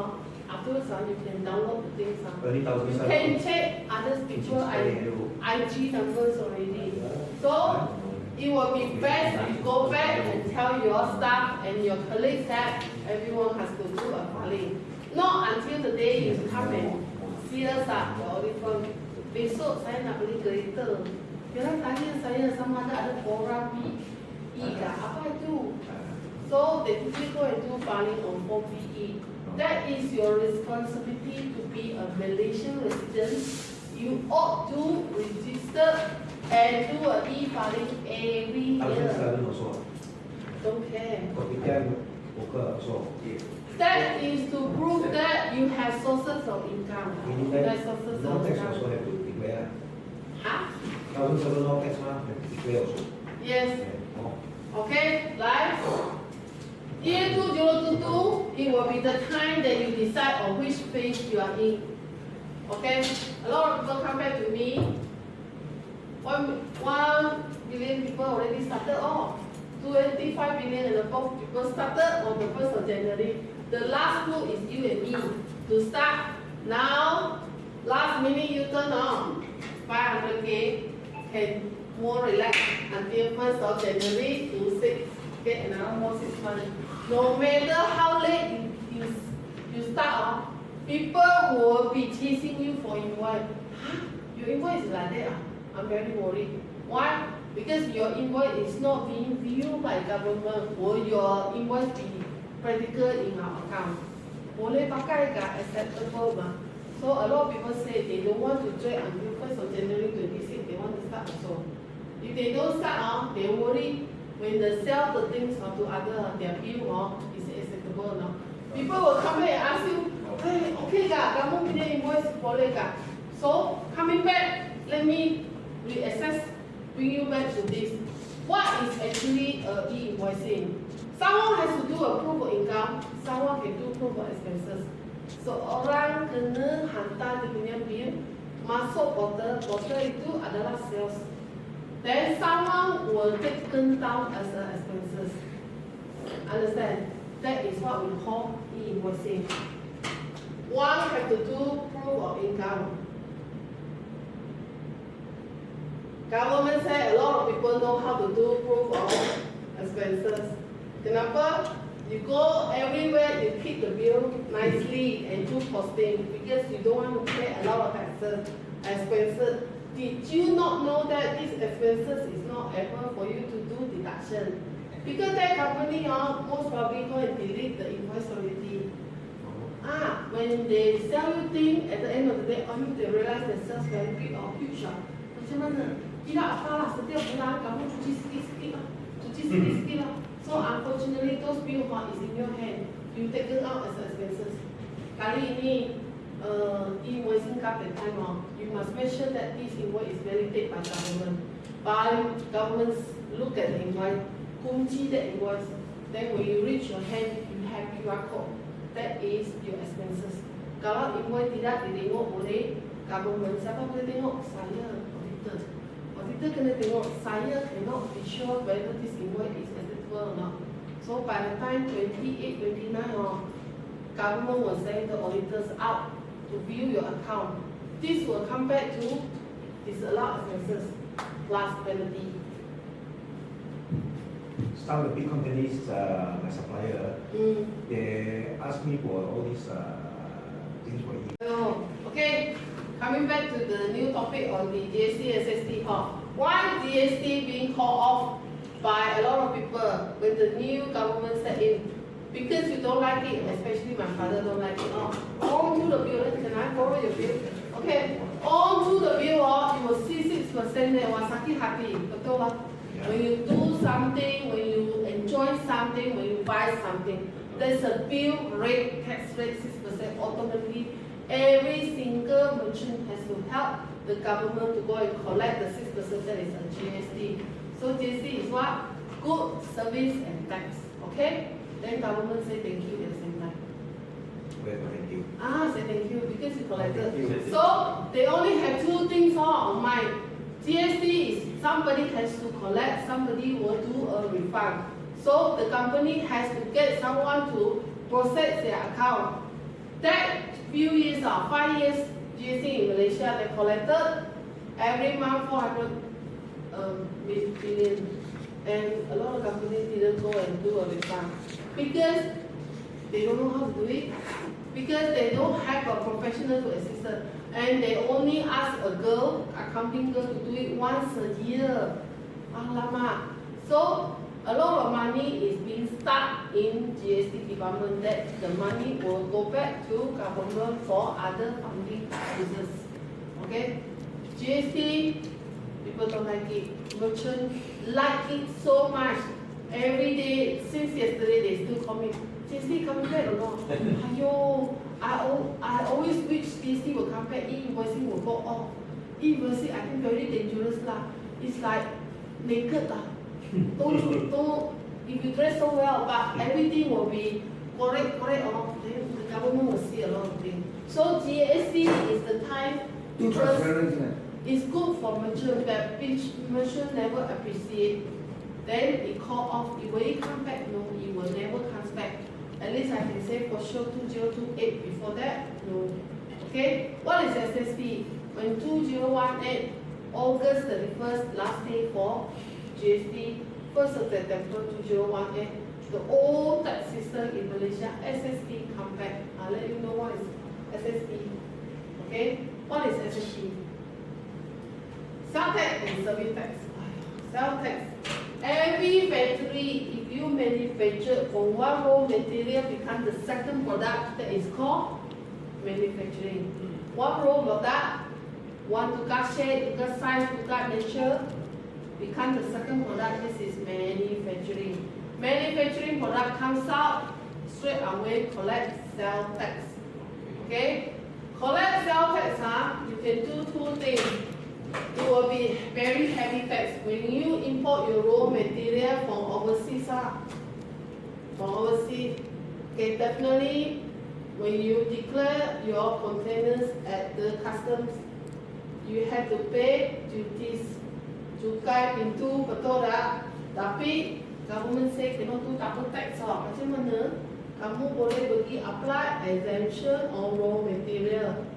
Afterwards, you can download the things. You can check others people IG numbers already. So it will be best if you go back and tell your staff and your colleagues that everyone has to do a filing. Not until the day you come and see us at the audit firm. Besok saya nak beli kereta. Dia orang tanya saya sama ada program PE apa itu? So they quickly go and do filing on form PE. That is your responsibility to be a Malaysian resident. You ought to register and do a e-filing every year. Don't care. That is to prove that you have sources of income. You have sources of income. Huh? Yes. Okay, like year 2022, it will be the time that you decide on which phase you are in. Okay? A lot of people come back to me. 1 billion people already started off. 25 billion and above people started on the 1st of January. The last two is you and me to start. Now, last minute you turn on 500k, can more relax until 1st of January to 6, get another more 6 months. No matter how late you start, people will be chasing you for invoice. Huh? Your invoice is like that? I'm very worried. Why? Because your invoice is not being viewed by government. Will your invoice be practical in our account? Boleh pakai ke acceptable ma? So a lot of people say they don't want to trade until 1st of January 26. They want to start also. If they don't start, they worry when they sell the things to other, their bill is acceptable or not. People will come back and ask you, hey, okay ka, kamu punya invoice boleh ka? So coming back, let me reassess, bring you back to this. What is actually e-invoicing? Someone has to do a proof of income, someone can do proof of expenses. So orang kena hantar dia punya bill masuk portal, portal itu adalah sales. Then someone will take down as expenses. Understand? That is what we call e-invoicing. One have to do proof of income. Government said a lot of people know how to do proof of expenses. Kenapa? You go everywhere, you keep the bill nicely and do posting because you don't want to pay a lot of taxes, expenses. Did you not know that these expenses is not able for you to do deduction? Because that company most probably go and delete the invoice already. When they sell you thing at the end of the day, they realize the sales very big or huge. Macam mana? Tidak apalah, setiap bulan kamu cuci sikit-sikit lah, cuci sikit-sikit lah. So unfortunately, those bill is in your hand. You take it out as expenses. Kali ini e-invoicing come at time, you must make sure that this invoice is validated by government look at the invoice, kunci the invoice. Then when you reach your hand, you have QR code. That is your expenses. Kalau invoice tidak ditengok oleh government, siapa boleh tengok? Saya, auditor. Auditor kena tengok, saya cannot be sure whether this invoice is acceptable or not. So by the time 28, 29, government will send the auditors out to view your account. This will come back to disallowed expenses plus penalty. Some of the big companies, my supplier, they ask me for all these things for you. So, okay, coming back to the new topic on the GST SST. Why GST being called off by a lot of people when the new government set in? Because you don't like it, especially my father don't like it. On to the bill, can I borrow your bill? Okay, on to the bill, you will see 6% there, sakit hati, betul lah. When you do something, when you enjoy something, when you buy something, there's a bill rate, tax rate 6% automatically. Every single merchant has to help the government to go and collect the 6% that is a GST. So GST is what? Good service and tax. Okay? Then government say thank you at the same time. Well, thank you. Say thank you because you collected. Thank you. So they only have two things on mind. GST is somebody has to collect, somebody will do a refund. So the company has to get someone to process their account. That few years or 5 years, GST in Malaysia, they collected every month 400 billion. And a lot of companies didn't go and do a refund because they don't know how to do it, because they don't have a professional to assist them. And they only ask a girl, accounting girl, to do it once a year. Alamak. So a lot of money is being stuck in GST department that the money will go back to government for other funding uses. Okay? GST, people don't like it. Merchants like it so much. Every day, since yesterday, they still call me, GST coming back or not? Ayo, I always wish GST will come back, e-invoicing will go off. E-invoicing, I think very dangerous lah. It's like naked lah. Don't, if you dress so well, but everything will be correct, then the government will see a lot of things. So GST is the time Too transparent, isn't it? it's good for merchant, but which merchant never appreciate. Then it call off, it will come back? No, it will never come back. At least I can say for sure 2028, before that, no. Okay, what is SST? When 2018, August 31st, last day for GST, 1st of September 2018, the old tax system in Malaysia, SST come back. I'll let you know what is SST. Okay, what is SST? Sales tax and service tax. Sales tax. Every factory, if you manufacture from one raw material become the second product, that is called manufacturing. One raw product, one tukar shade, tukar size, tukar nature, become the second product, this is manufacturing. Manufacturing product comes out, straight away collect sales tax. Okay? Collect sales tax, you can do two things. It will be very heavy tax. When you import your raw material from overseas, okay, definitely when you declare your containers at the customs, you have to pay duties. Cukai pintu, betul tak? Tapi government say cannot do double tax. Macam mana? Kamu boleh pergi apply exemption on raw material.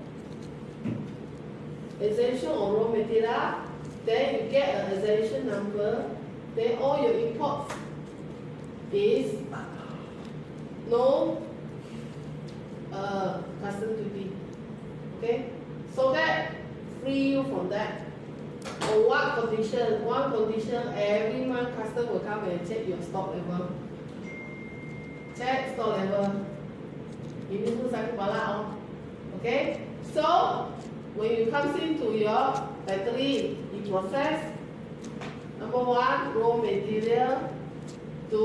Exemption on raw material, then you get an exemption number, then all your imports is no custom duty. Okay? So that free you from that. On what condition? One condition, every month custom will come and check your stock level. Check stock level. Ini pun sakit kepala. Okay? So when you comes into your factory, you process number one, raw material to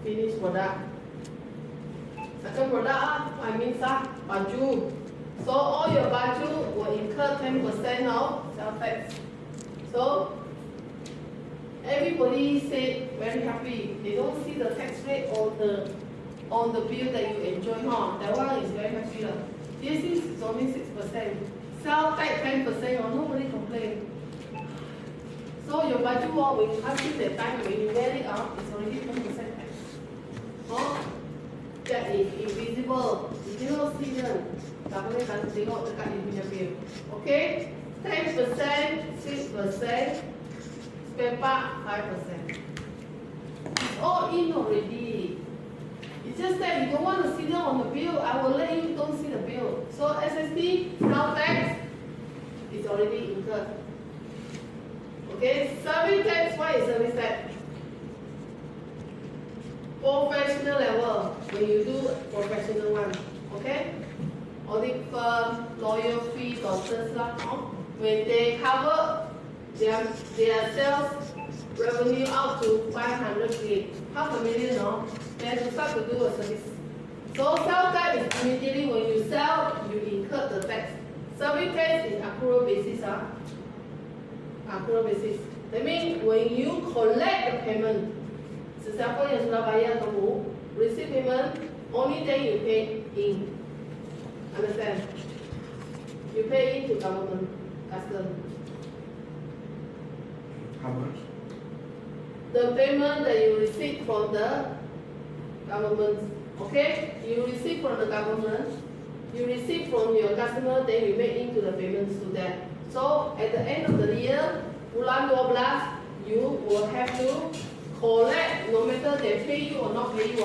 finished product. Second product, I mean baju. So all your baju will incur 10% of sales tax. So everybody say very happy. They don't see the tax rate on the bill that you enjoy, huh? That one is very happy. GST is only 6%. Sell tax 10%, or nobody complain. So your budget when you have it that time, when you get it out, it's already 10% tax. Huh? That is invisible. You cannot see them. Tak boleh tengok dekat dia punya bill. Okay? 10%, 6%, spare part 5%. It's all in already. It's just that you don't want to see them on the bill. I will let you don't see the bill. So SST, sales tax, is already incurred. Okay, service tax, what is service tax? Professional level, when you do professional one, okay? Audit firm, lawyer fee, doctors lah, when they cover their sales revenue up to 500K, $500,000, no? Then you start to do a service. So sales tax is immediately when you sell, you incur the tax. Service tax is accrual basis, accrual basis. That means when you collect the payment, sesiapa yang sudah bayar kamu, receive payment, only then you pay in. Understand? You pay into government, custom. How much? The payment that you receive from the government, okay? You receive from the government, you receive from your customer, then you make into the payments to them. So at the end of the year, bulan 12, you will have to collect, no matter they pay you or not pay you,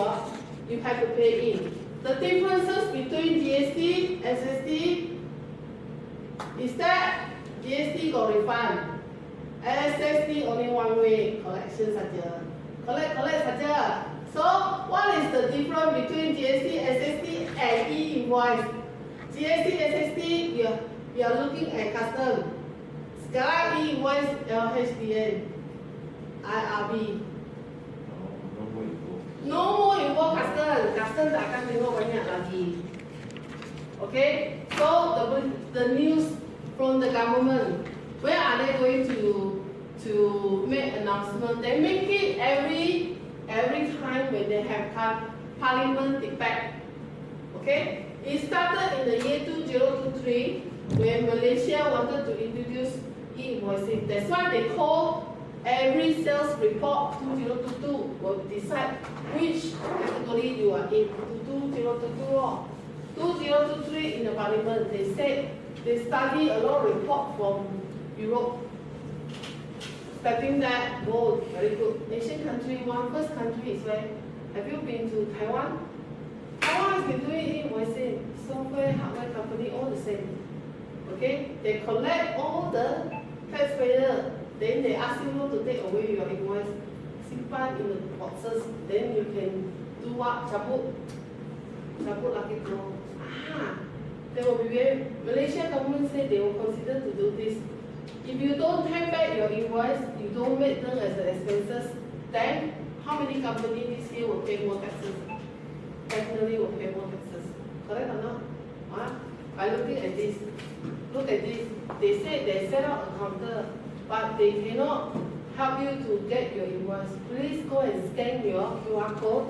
you have to pay in. The differences between GST and SST is that GST got refund, SST only one way collection saja. Collect saja. So what is the difference between GST, SST and e-invoice? GST, SST, we are looking at custom. Sekarang e-invoice LHDN, IRB. No more involve custom. Custom tak akan tengok banyak lagi. Okay, so the news from the government, where are they going to make announcement? They make it every time when they have parliament debate. Okay, it started in the year 2023 when Malaysia wanted to introduce e-invoicing. That's why they call every sales report 2022 will decide which category you are in. 2022, 2023 in the parliament, they said they study a lot of report from Europe, expecting that, oh, very good. Asian country, first country is where, have you been to Taiwan? Taiwan has been doing e-invoicing, software, hardware company, all the same. Okay, they collect all the taxpayer. Then they ask you to take away your invoice, simpan in the boxes, then you can do what? Cabut lagi go. They will be very, Malaysia government say they will consider to do this. If you don't take back your invoice, you don't make them as expenses, then how many companies this year will pay more taxes? Definitely will pay more taxes. Correct or not? By looking at this, look at this. They say they set up a counter, but they cannot help you to get your invoice. Please go and scan your QR code.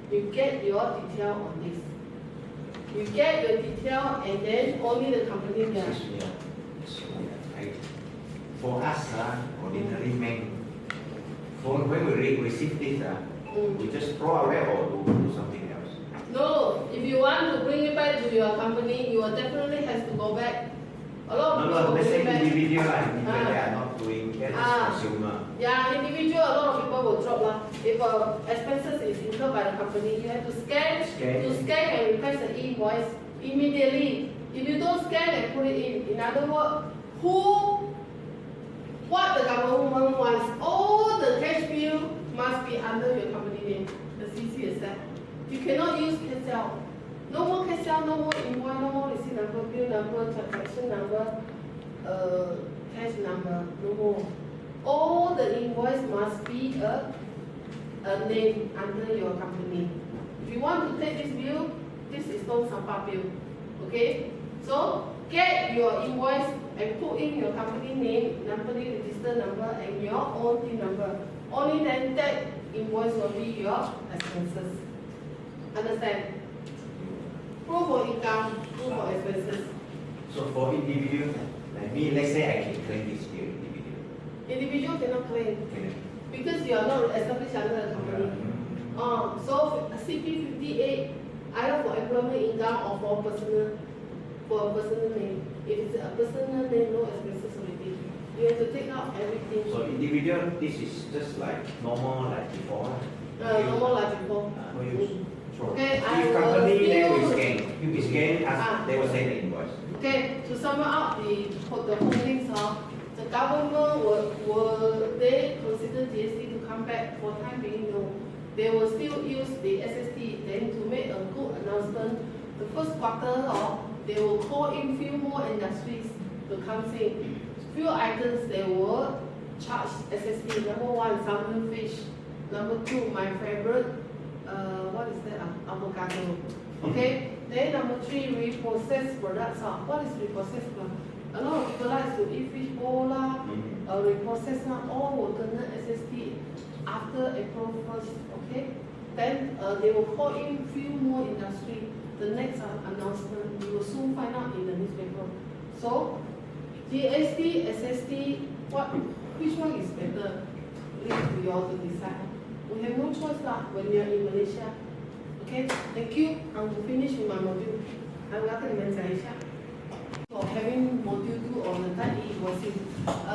You get your detail on this. You get your detail and then only the company can. For us, ordinary man, when we receive this, we just throw away or do something else. No, if you want to bring it back to your company, you will definitely have to go back. A lot of people let's will say bring back. individual, they are not doing that as consumer. Yeah, individual, a lot of people will drop lah. If expenses is incurred by the company, you have to scan and request an invoice immediately. If you don't scan and put it in other words, what the government wants, all the cash bill must be under your company name. The CC is that. You cannot use cash out. No more cash out, no more invoice, no more receipt number, bill number, transaction number, cash number, no more. All the invoice must be a name under your company. If you want to take this bill, this is no sampa bill. Okay? So get your invoice and put in your company name, company register number, and your own PIN number. Only then that invoice will be your expenses. Understand? Proof of income, proof of expenses. So for individual, like me, let's say I can claim this bill individual. Individual cannot claim Can because you are not established under a company. So CP 58, either for employment income or for a personal name. If it's a personal name, no expenses already. You have to take out everything. So individual, this is just like normal like before. Normal like before. No use. So, Okay, I If will company they will still. scan, if we scan, they will send the invoice. Okay, to sum up the whole things, the government will they consider GST to come back for time being? No. They will still use the SST then to make a good announcement. The first quarter, they will call in few more industries to come in. Few items they will charge SST. Number one, salmon fish. Number two, my favorite, what is that? Avocado. Okay. Then number three, reprocessed products. What is reprocessed product? A lot of people like to eat fish bowl reprocessed all will turn SST after April 1st. Okay. Then they will call in few more industry. The next announcement you will soon find out in the newspaper. So GST, SST, which one is better? Leave to you all to decide. We have no choice when we are in Malaysia. Okay, thank you. I will finish with my module. I will ask you for having module 2 on the type E invoicing.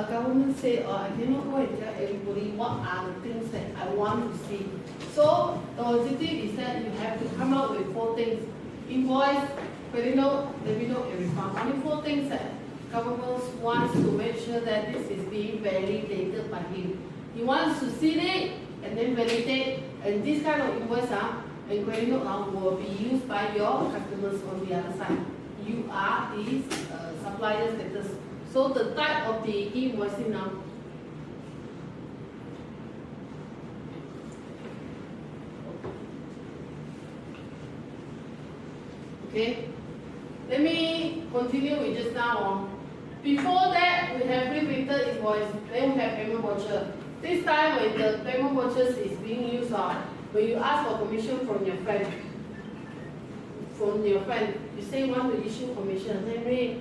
Government say, I cannot go and tell everybody what are the things that I want to see. So the objective is that you have to come out with 4 things. Invoice, credit note, debit note, and refund. Only 4 things that government wants to make sure that this is being validated by him. He wants to see it and then validate, and this kind of invoice and credit note will be used by your customers on the other side. You are the supplier status. So the type of the invoicing now. Okay, let me continue with just now. Before that, we have pre-printed invoice, then we have payment voucher. This time when the payment vouchers is being used, when you ask for commission from your friend, you say you want to issue commission. Henry,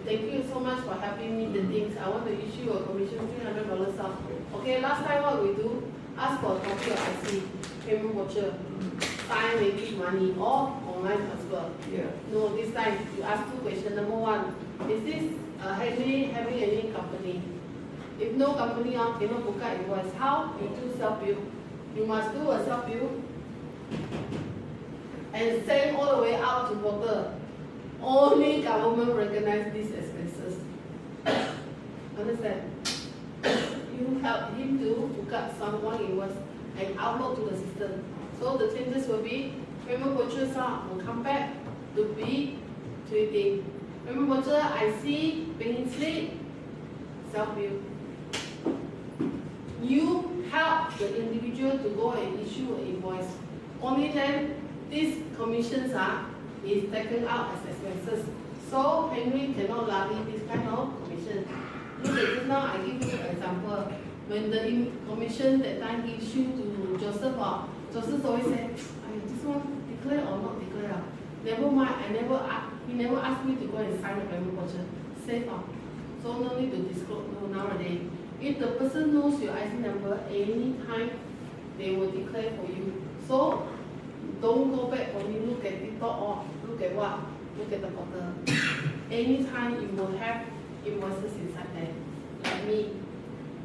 thank you so much for helping me the things. I want to issue a commission $300. Okay, last time what we do, ask for a copy of IC, payment voucher, sign maybe money or online transfer. Yeah. No, this time you ask 2 questions. Number 1, is this Henry having any company? If no company cannot book out invoice, how you do self-bill? You must do a self-bill and send all the way out to portal. Only government recognize these expenses. Understand? You help him to book up someone invoice and upload to the system. So the changes will be payment vouchers will come back to be 3 things. Payment voucher, IC, paying slip, self-bill. You help the individual to go and issue an invoice. Only then these commissions is taken out as expenses. So Henry cannot levy this kind of commission. Look at this now, I give you an example. When the commission that time issued to Joseph, Joseph always say, this one declare or not declare? Never mind, he never asked me to go and sign a payment voucher. Safe. So no need to disclose nowadays. If the person knows your IC number, anytime they will declare for you. So don't go back only look at TikTok or look at what? Look at the portal. Anytime you will have invoices inside there. Like me.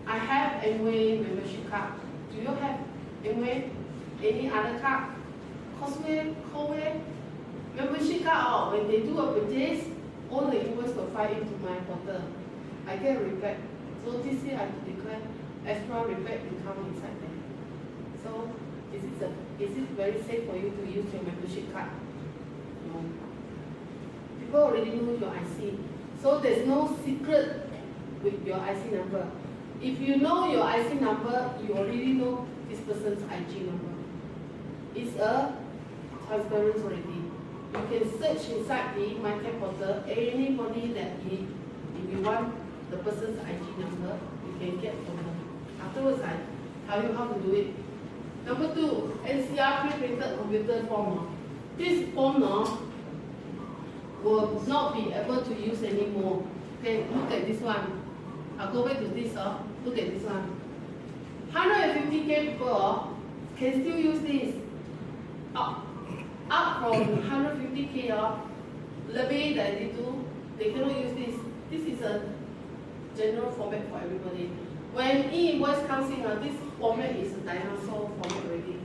I have Amway membership card. Do you have Amway? Any other card? Cosway, Coway? Membership card, when they do a purchase, all the invoice will file into my portal. I get a rebate. So this year I declare extra rebate income inside there. So is it very safe for you to use your membership card? No. People already know your IC. So there's no secret with your IC number. If you know your IC number, you already know this person's IG number. It's a transparent already. you can search inside the MyCare portal, anybody that if you want the person's ID number, you can get from them. Afterwards, I tell you how to do it. Number 2, NCR pre-printed computer form. This form will not be able to use anymore. Okay, look at this one. I'll go back to this. Look at this one. 150K people can still use this. Up from 150K levy that they do, they cannot use this. This is a general format for everybody. When e-invoice comes in, this format is a dinosaur format already.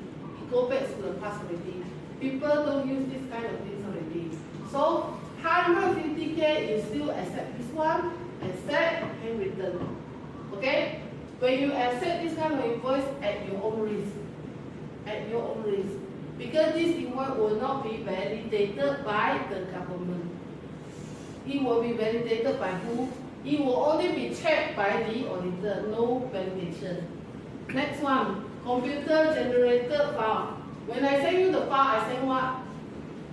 It goes back to the past already. People don't use this kind of things already. So 150K is still accept this one, accept handwritten. Okay? When you accept this kind of invoice at your own risk. At your own risk. Because this invoice will not be validated by the government. It will be validated by who? It will only be checked by the auditor, no validation. Next one, computer generated file. When I send you the file, I send what?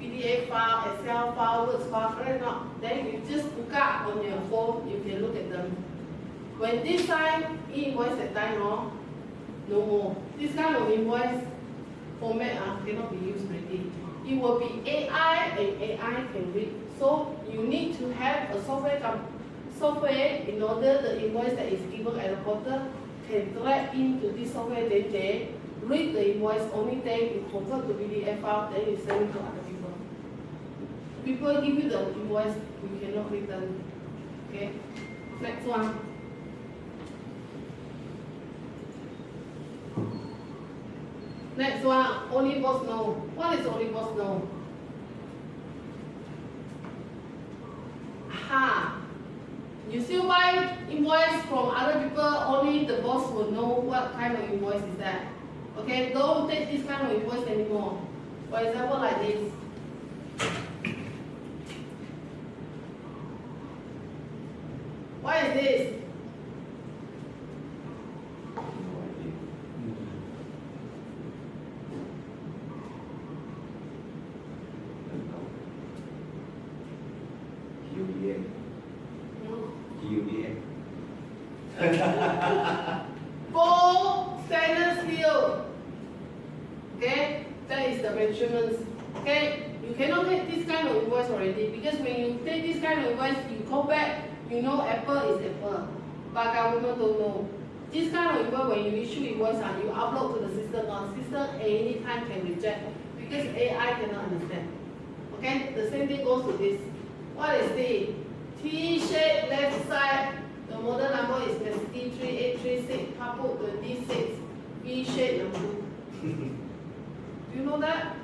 PDF file, Excel file, Word file, correct or not? Then you just look up on your phone, you can look at them. When this time, e-invoice at time, no more. This kind of invoice format cannot be used already. It will be AI and AI can read. So you need to have a software in order the invoice that is given at the portal can drag into this software, then they read the invoice, only then you convert to PDF file, then you send it to other people. People give you the invoice, you cannot read them. Okay? Next one. Next one, only boss know. What is only boss know? Aha! You still buy invoice from other people, only the boss will know what kind of invoice is that. Okay, don't take this kind of invoice anymore. For example, like this. What is this? Full stainless steel. Okay, that is the measurements. Okay, you cannot take this kind of invoice already because when you take this kind of invoice, you go back, you know Apple is Apple, but government don't know. This kind of invoice, when you issue invoice, you upload to the system. System anytime can reject because AI cannot understand. Okay, the same thing goes to this. What is the T-shape left side? The model number is T3836, couple 26, V-shape number 2. Do you know that?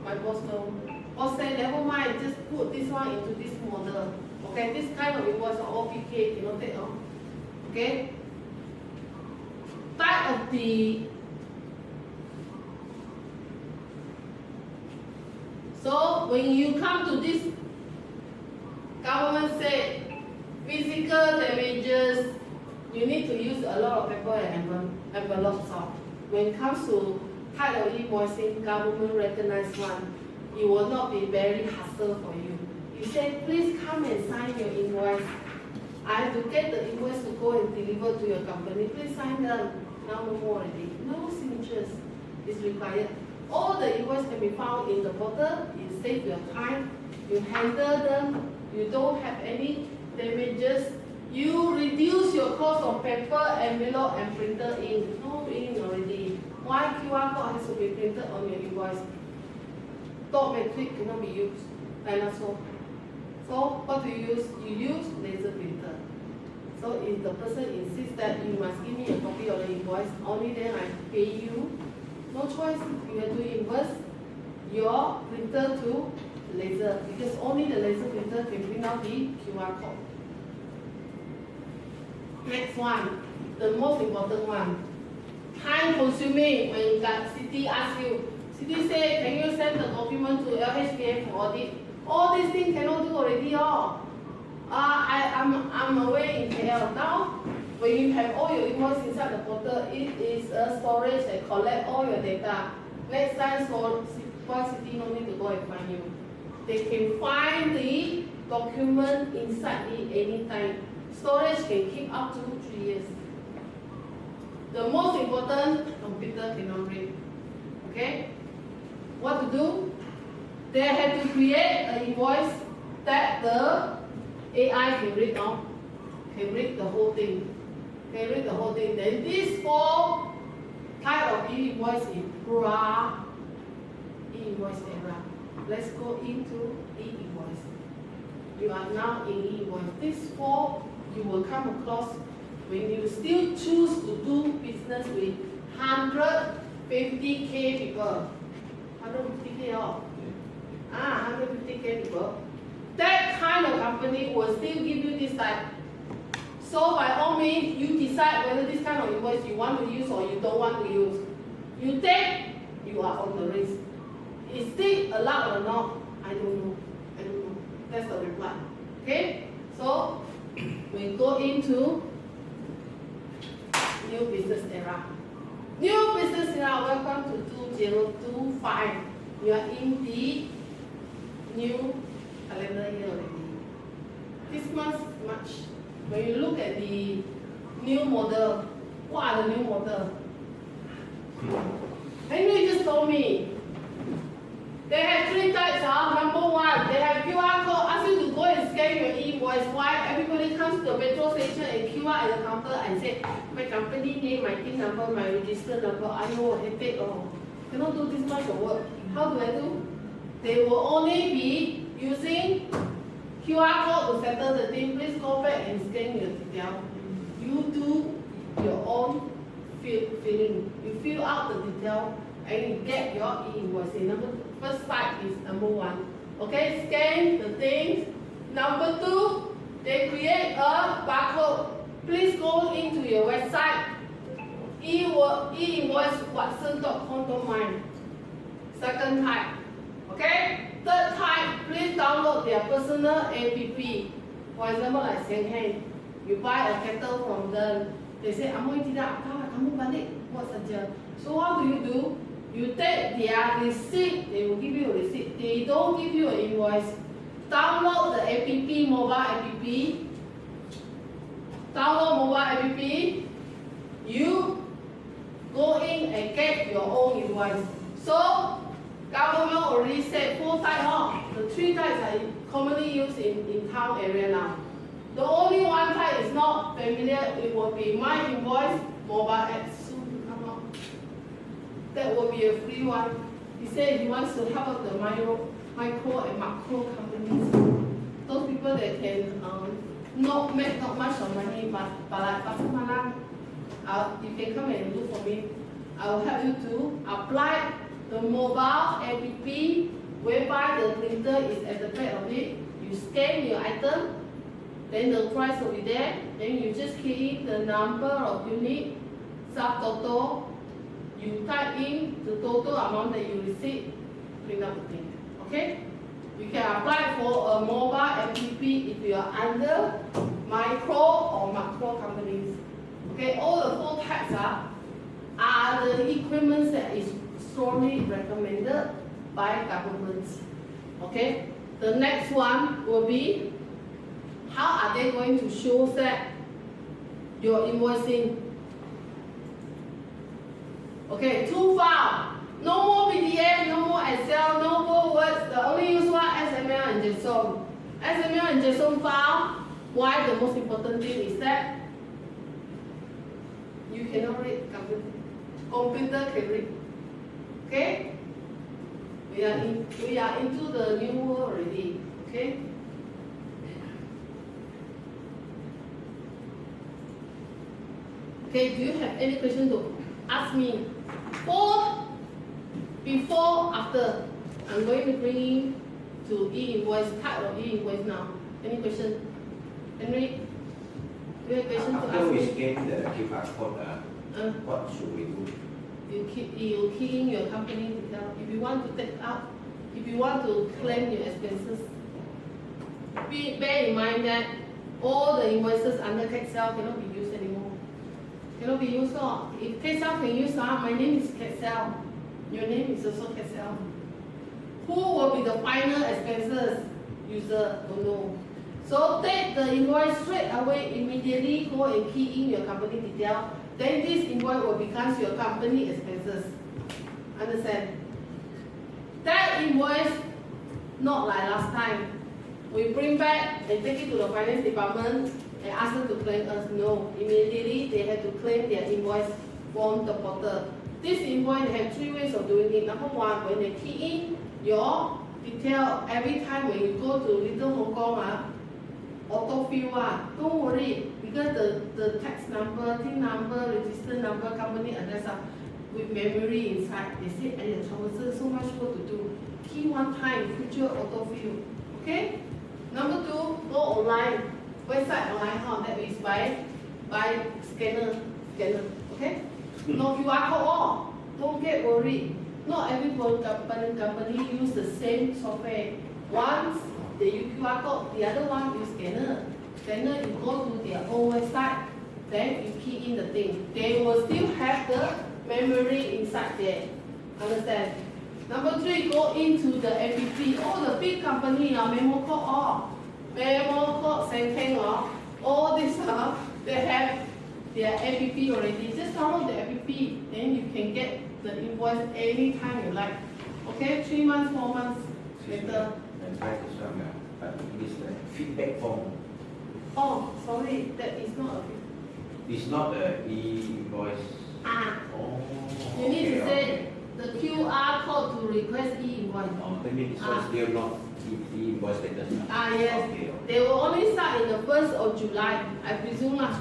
My boss know. Boss say, never mind, just put this one into this model. Okay, this kind of invoice are all PK, cannot take off. Okay? Type of the. So when you come to this, government say physical damages, you need to use a lot of paper and envelopes. When it comes to type of invoicing, government recognize one, it will not be very hassle for you. You say, please come and sign your invoice. I have to get the invoice to go and deliver to your company. Please sign them. Now no more already. No signatures is required. All the invoice can be found in the portal. It saves your time. You handle them. You don't have any damages. You reduce your cost of paper, envelope, and printer ink. No ink already. Why QR code has to be printed on your invoice? Dot matrix cannot be used. Dinosaur. So what do you use? You use laser printer. So if the person insists that you must give me a copy of the invoice, only then I pay you. No choice. You have to invoice your printer to laser because only the laser printer can print out the QR code. Next one, the most important one. Time consuming when city asks you. City say, can you send the document to LHPA for audit? All these things cannot do already. I'm away in KL now. When you have all your invoice inside the portal, it is a storage that collect all your data. Next time, for city no need to go and find you. they can find the document inside it anytime. Storage can keep up to 3 years. The most important, computer cannot read. Okay? What to do? They have to create an invoice that the AI can read on, can read the whole thing. Can read the whole thing. Then these 4 type of e-invoice is e-invoice era. Let's go into e-invoice. You are now in e-invoice. These 4 you will come across when you still choose to do business with 150K people. 150K off. 150K people. That kind of company will still give you this type. So by all means, you decide whether this kind of invoice you want to use or you don't want to use. You take, you are on the risk. Is it allowed or not? I don't know. I don't know. That's the reply. Okay? So we go into new business era. New business era, welcome to 2025. You are in the new calendar year already. This month, March. When you look at the new model, what are the new model? Henry just told me. They have 3 types. Number 1, they have QR code. Ask you to go and scan your invoice. Why? Everybody comes to the petrol station and queue up at the counter and say, my company name, my PIN number, my register number. I know, headache. Oh, cannot do this much of work. How do I do? They will only be using QR code to settle the thing. Please go back and scan your detail. You do your own filling. You fill out the detail and you get your e-invoice. First type is number 1. Okay, scan the things. Number 2, they create a barcode. Please go into your website, e-invoicewatson.com.my. Second type. Okay? Third type, please download their personal app. For example, like Shanghai, you buy a kettle from them. They say, Amoy tidak, kamu balik, buat saja. So what do? You take their receipt, they will give you a receipt. They don't give you an invoice. Download the app, mobile app. Download mobile app. You go in and get your own invoice. So government already said 4 types. The 3 types are commonly used in town area now. The only 1 type is not familiar. It will be my invoice mobile app. Soon come out. That will be a free one. He said he wants to help out the micro and macro companies. Those people that can not make not much of money, but like Pastor Malang, you can come and look for me. I will help you to apply the mobile app whereby the printer is at the back of it. You scan your item, then the price will be there. Then you just key in the number of unit, subtotal. You type in the total amount that you receive, print out the thing. Okay? You can apply for a mobile app if you are under micro or macro companies. Okay? All the 4 types are the equipment that is strongly recommended by governments. Okay? The next one will be, how are they going to show that your invoicing? Okay, 2 files. No more PDF, no more Excel, no more words. The only use one XML and JSON. XML and JSON file. Why the most important thing is that you cannot read computer can read. Okay? We are into the new world already. Okay? Okay, do you have any question to ask me? Before, after, I'm going to bring in to e-invoice, type of e-invoice now. Any question? Henry, do you have question to After ask we me? scan the QR code, what should we do? You key in your company detail. If you want to take out, if you want to claim your expenses, bear in mind that all the invoices under Excel cannot be used anymore. Cannot be used. If Excel can use, my name is Excel. Your name is also Excel. Who will be the the final expenses. User don't know. So take the invoice straight away, immediately go and key in your company detail. Then this invoice will become your company expenses. Understand? That invoice, not like last time. We bring back and take it to the finance department and ask them to claim us. No, immediately they have to claim their invoice from the portal. This invoice, they have 3 ways of doing it. Number one, when they key in your detail, every time when you go to Little Hong Kong, autofill, don't worry, because the tax number, TIN number, register number, company address with memory inside. They say, hey, so much work to do. Key one time, future autofill. Okay? Number 2, go online. Website online, that is by scanner. Okay? No QR code. Don't get worried. Not every company use the same software. Once they use QR code, the other one use scanner. Scanner, you go to their own website, then you key in the thing. They will still have the memory inside there. Understand? Number 3, go into the APP. All the big company, memo code, Senteng, all this they have their APP already. Just download the APP, then you can get the invoice anytime you like. Okay, 3 months, 4 months later. And try to some this feedback form. Oh, sorry, that is not a It's not a e-invoice. Oh, You need to okay, say the QR code to request e-invoice. Oh, that means this one still not e-invoice status. Yes. Okay. They will only start in the 1st of July, I presume lah.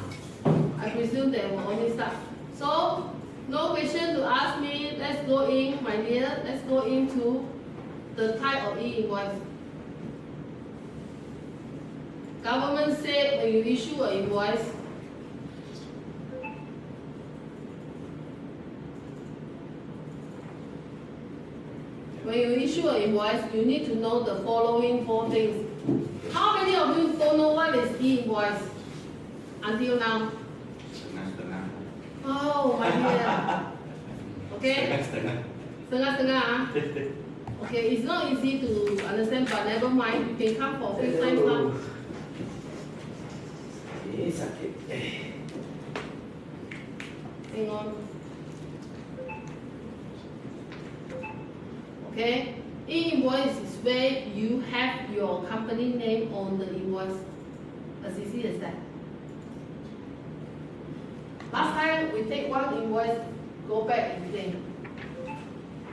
I presume they will only start. So, no question to ask me. Let's go in, my dear. Let's go into the type of e-invoice. Government said when you issue an invoice, you need to know the following 4 things. How many of you don't know what is e-invoice until now? Setengah-setengah. Oh, my dear. Okay? Setengah-setengah. Setengah-setengah. Okay, it's not easy to understand, but never mind. You can come for 5 times now. Ini sakit. Hang on. Okay? E-invoice is where you have your company name on the invoice. As easy as that. Last time we take one invoice, go back and claim.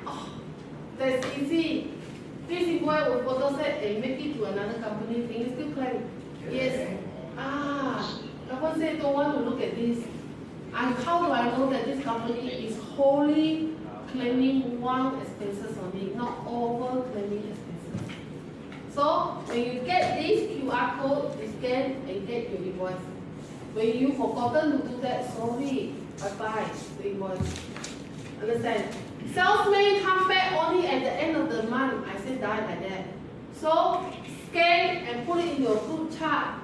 Oh, that's easy. This invoice will photoset and make it to another company. Can you still claim? Yes. Government said don't want to look at this. And how do I know that this company is wholly claiming one expenses only, not over claiming expenses? So when you get this QR code, you scan and get your invoice. When you forgotten to do that, sorry, bye-bye, the invoice. Understand? Salesman come back only at the end of the month. I said die like that. So scan and put it in your group chat.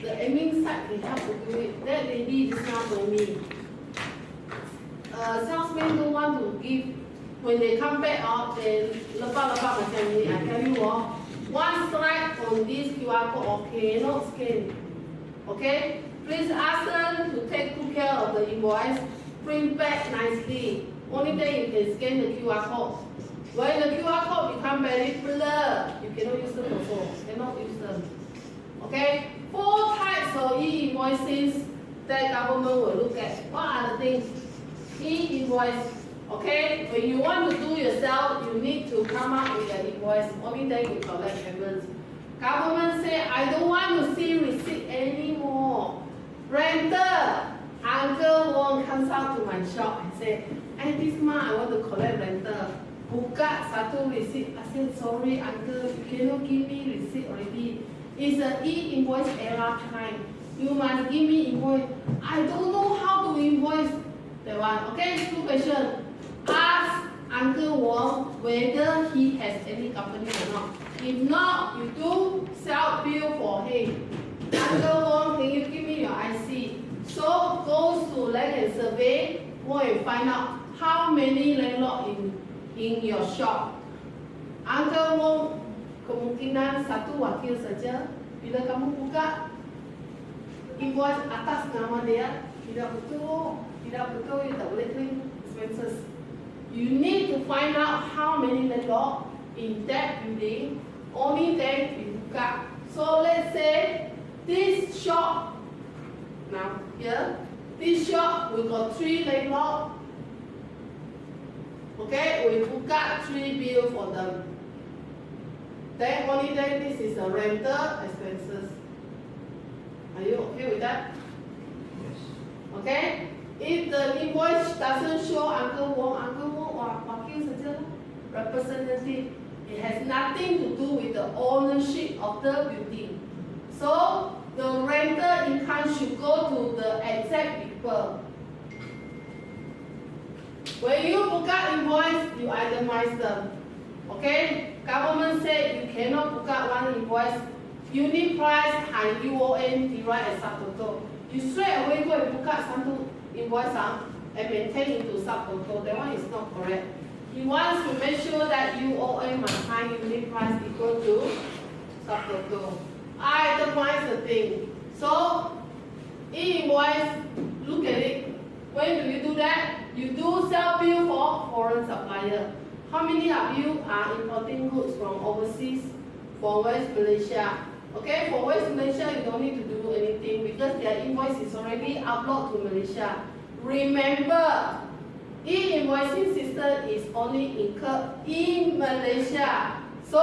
The admin side can help to do it. That lady just now told me. Salesmen don't want to give. When they come back, they lepak macam ni. I tell you one slide on this QR code, okay, not scan. Okay? Please ask them to take good care of the invoice. Print back nicely. Only then you can scan the QR code. When the QR code become very blur, you cannot use them also. Cannot use them. Okay? 4 types of e-invoices that government will look at. What are the things? E-invoice. Okay? When you want to do yourself, you need to come up with an invoice. Only then you collect payments. Government say, I don't want to see receipt anymore. Renter. Uncle Wong comes out to my shop and say, hey, this month I want to collect rental. Buka satu receipt. I said, sorry uncle, you cannot give me receipt already. It's an e-invoice era time. You must give me invoice. I don't know how to invoice that one. Okay, 2 questions. Ask Uncle Wong whether he has any company or not. If not, you do self-bill for him. Uncle Wong, can you give me your IC? So goes to land and survey, go and find out how many landlords in your shop. Uncle Wong kemungkinan satu wakil saja. Bila kamu buka invoice atas nama dia, tidak betul, you tak boleh claim expenses. You need to find out how many landlord in that building, only then you buka. So let's say this shop, now here, this shop we got 3 landlord. Okay, we buka 3 bills for them. Then only then this is the rental expenses. Are you okay with that? Yes. Okay? If the invoice doesn't show Uncle Wong, wakil saja, representative, it has nothing to do with the ownership of the building. So the rental income should go to the exact people. When you book out invoice, you itemize them. Okay? Government said you cannot book out one invoice. Unit price and UON derived as subtotal. You straight away go and book out some invoice and maintain into subtotal. That one is not correct. He wants to make sure that UON must find unit price equal to subtotal. I itemize the thing. So, invoice, look at it. When do you do that? You do sell bill for foreign supplier. How many of you are importing goods from overseas, from West Malaysia? Okay, for West Malaysia, you don't need to do anything because their invoice is already uploaded to Malaysia. Remember, e-invoicing system is only incurred in Malaysia. So,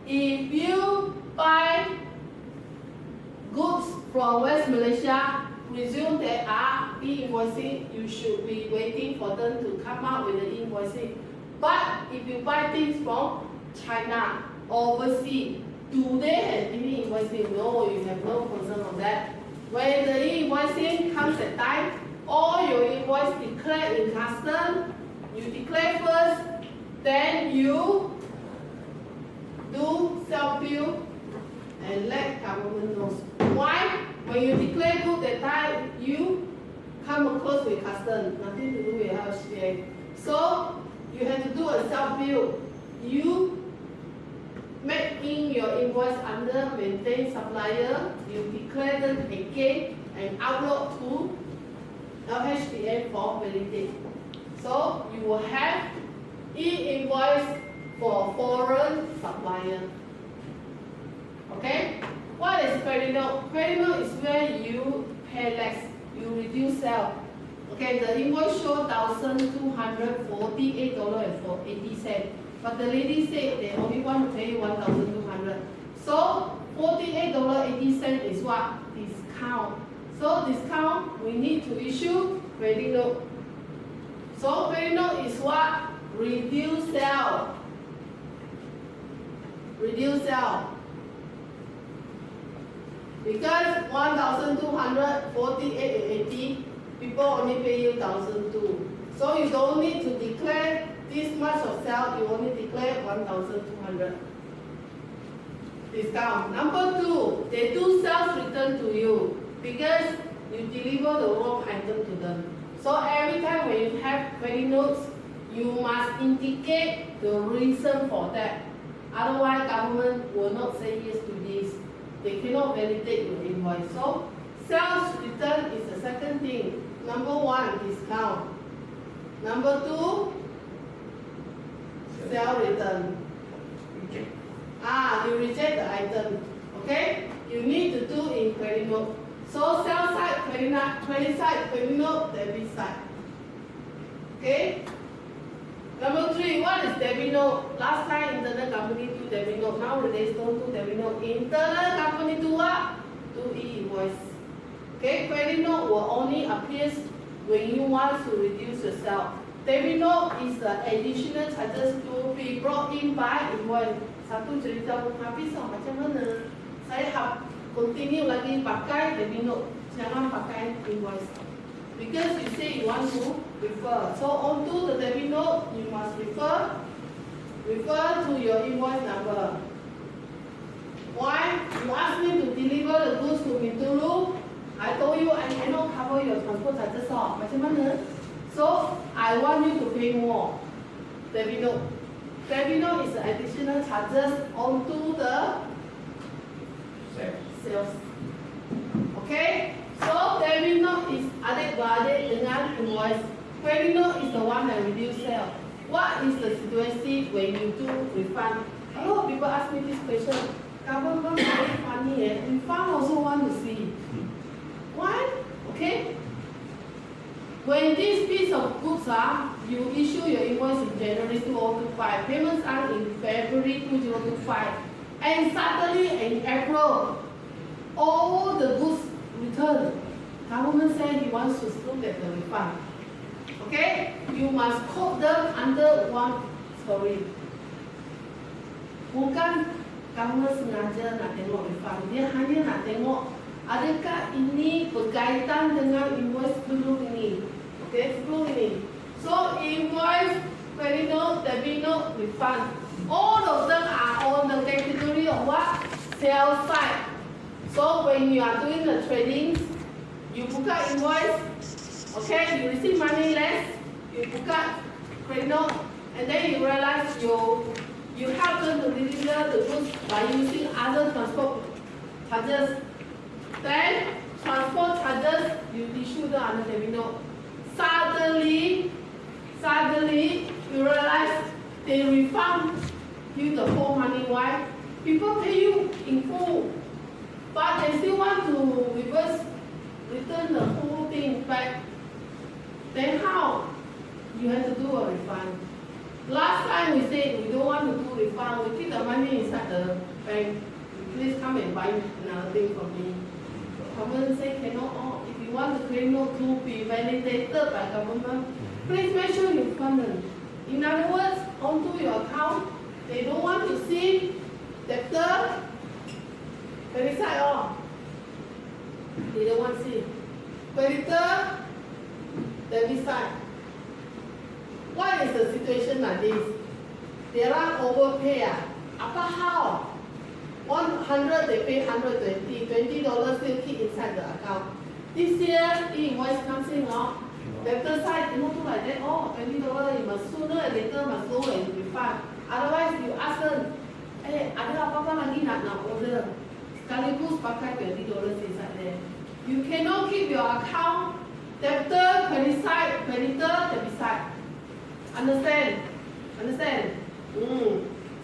if you buy goods from West Malaysia, presume they are e-invoicing, you should be waiting for them to come out with the e-invoicing. But if you buy things from China, overseas, do they have any invoicing? No, you have no concern on that. When the e-invoicing comes at time, all your invoice declare in custom, you declare first, then you do self-bill and let government know. Why? When you declare good that time, you come across with custom, nothing to do with HCA. So you have to do a self-bill. You make in your invoice under maintain supplier, you declare them again and upload to LHDN for validate. So you will have e-invoice for foreign supplier. Okay? What is credit note? Credit note is where you pay less, you reduce sale. Okay, the invoice show $1,248.80. But the lady said they only want to pay you $1,200. So $48.80 is what? Discount. So discount, we need to issue credit note. So credit note is what? Reduce sale. Reduce sale. Because $1,248.80, people only pay you $1,200. So you don't need to declare this much of sale, you only declare 1,200. Discount. Number 2, they do sales return to you because you deliver the wrong item to them. So every time when you have credit notes, you must indicate the reason for that. Otherwise, government will not say yes to this. They cannot validate your invoice. So sales return is the second thing. Number 1, discount. Number 2, sale return. Reject. You reject the item. Okay? You need to do in credit note. So sell side, credit side, credit note, debit side. Okay? Number 3, what is debit note? Last time internal company do debit note. Nowadays don't do debit note. Internal company do what? Do e-invoice. Okay? Credit note will only appear when you want to reduce your sale. Debit note is the additional charges to be brought in by invoice. Satu cerita pun habis macam mana? Saya continue lagi pakai debit note, jangan pakai invoice. Because you say you want to refer. So onto the debit note, you must refer to your invoice number. Why? You ask me to deliver the goods to Mitulu. I told you I cannot cover your transport charges. Macam mana? So I want you to pay more. Debit note. Terminal is additional charges onto the sales. Okay? So terminal is added value dengan invoice. Terminal is the one that reduce sale. What is the situation when you do refund? A lot of people ask me this question. Government very funny, refund also want to see. Why? Okay? When this piece of goods you issue your invoice in January 2025, payments are in February 2025, and suddenly in April, all the goods returned. Government said he wants to look at the refund. Okay? You must quote them under one story. Bukan government sengaja nak tengok refund, dia hanya nak tengok adakah ini berkaitan dengan invoice sebelum ini. Okay, sebelum ini. So invoice, credit note, debit note, refund. All of them are on the category of what? Sales side. So when you are doing the trading, you buka invoice, okay, you receive money less, you buka credit note, and then you realize you help them to deliver the goods by using other transport charges. Then transport charges, you issue the other debit note. Suddenly, you realize they refund you the whole money. Why? People pay you in full, but they still want to return the whole thing back. Then how? You have to do a refund. Last time we said we don't want to do refund, we keep the money inside the bank. Please come and buy another thing from me. Government say cannot. Oh, if you want the credit note to be validated by government, please make sure you fund them. In other words, onto your account, they don't want to see debtor, credit side all. They don't want to see creditor, debit side. What is the situation like this? There are overpay. Apa how? 100 they pay 120, $20 still keep inside the account. This year, invoice comes in, debtor side cannot do like that. Oh, $20 you must sooner or later must go and refund. Otherwise you ask them, ada apa-apa lagi nak order? Sekaligus pakai $20 inside there. You cannot keep your account debtor, credit side, creditor, debit side. Understand?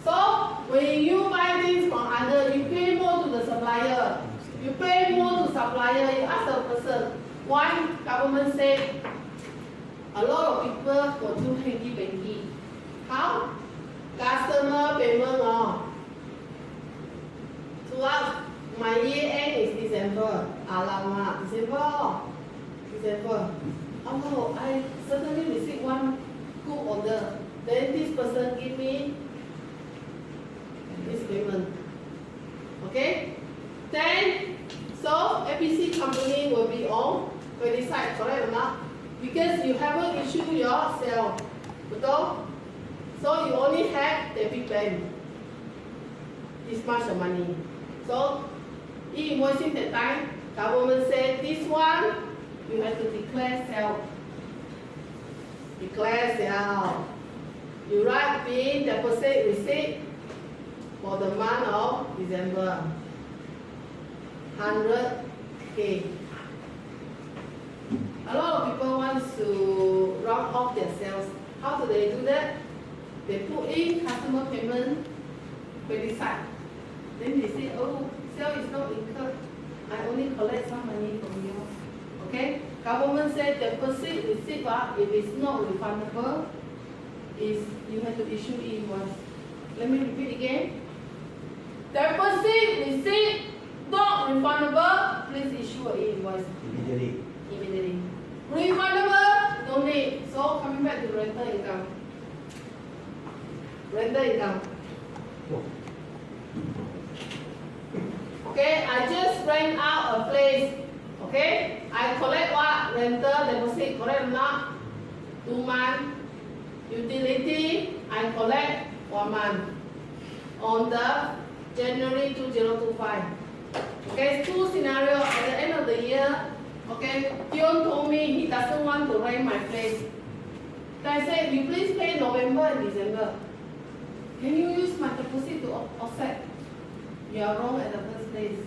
So when you buy things from other, you pay more to the supplier. You pay more to supplier. You ask the person. Why? Government said a lot of people for do hanky-panky. How? Customer payment. To us, my year end is December. Alamak, December. Oh, I suddenly received one good order. Then this person give me this payment. Okay? Then, so ABC company will be on credit side, correct or not? Because you haven't issued your sale. Betul? So you only have debit plan. This much of money. So, e-invoicing that time, government said this one, you have to declare sale. Declare sale. You write PIN, deposit, receipt for the month of December. 100K. A lot of people want to round off their sales. How do they do that? They put in customer payment credit side. Then they say, oh, sale is not incurred. I only collect some money from you. Okay? Government said deposit receipt, if it's not refundable, you have to issue invoice. Let me repeat again. Deposit receipt not refundable, please issue an invoice. Immediately. Refundable, no need. So coming back to rental income. Okay, I just rent out a place. Okay, I collect what? Rental deposit, correct or not? 2 months. Utility, I collect 1 month. On the January 2025. Okay, 2 scenarios at the end of the year. Okay, Dion told me he doesn't want to rent my place. So I said, you please pay November and December. Can you use my deposit to offset? You are wrong at the first place.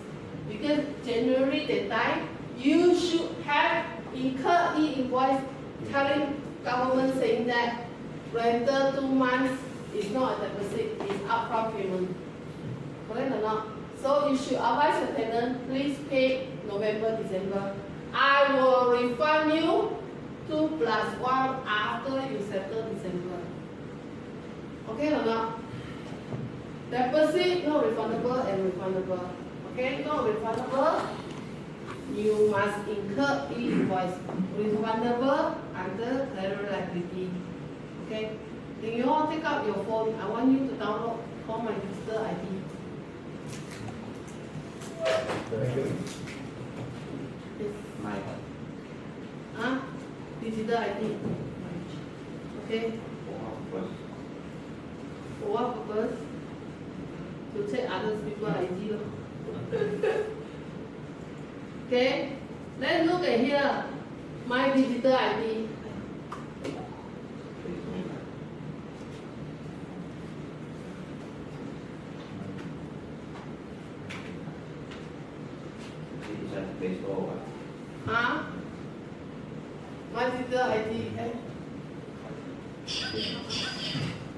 Because January that time, you should have incurred e-invoice telling government saying that rental 2 months is not a deposit, it's upfront payment. Correct or not? So you should advise your tenant, please pay November, December. I will refund you 2 + 1 after you settle December. Okay or not? Deposit not refundable and refundable. Okay, not refundable. You must incur e-invoice. Refundable under general liability. Okay. Then you all take out your phone. I want you to download Call My Digital ID. Thank you. Yes. My Huh? Digital ID. Okay. For what purpose? To check other people's ID. Okay. Let's look at here. My digital ID. it's just Play Store. Huh? My digital ID.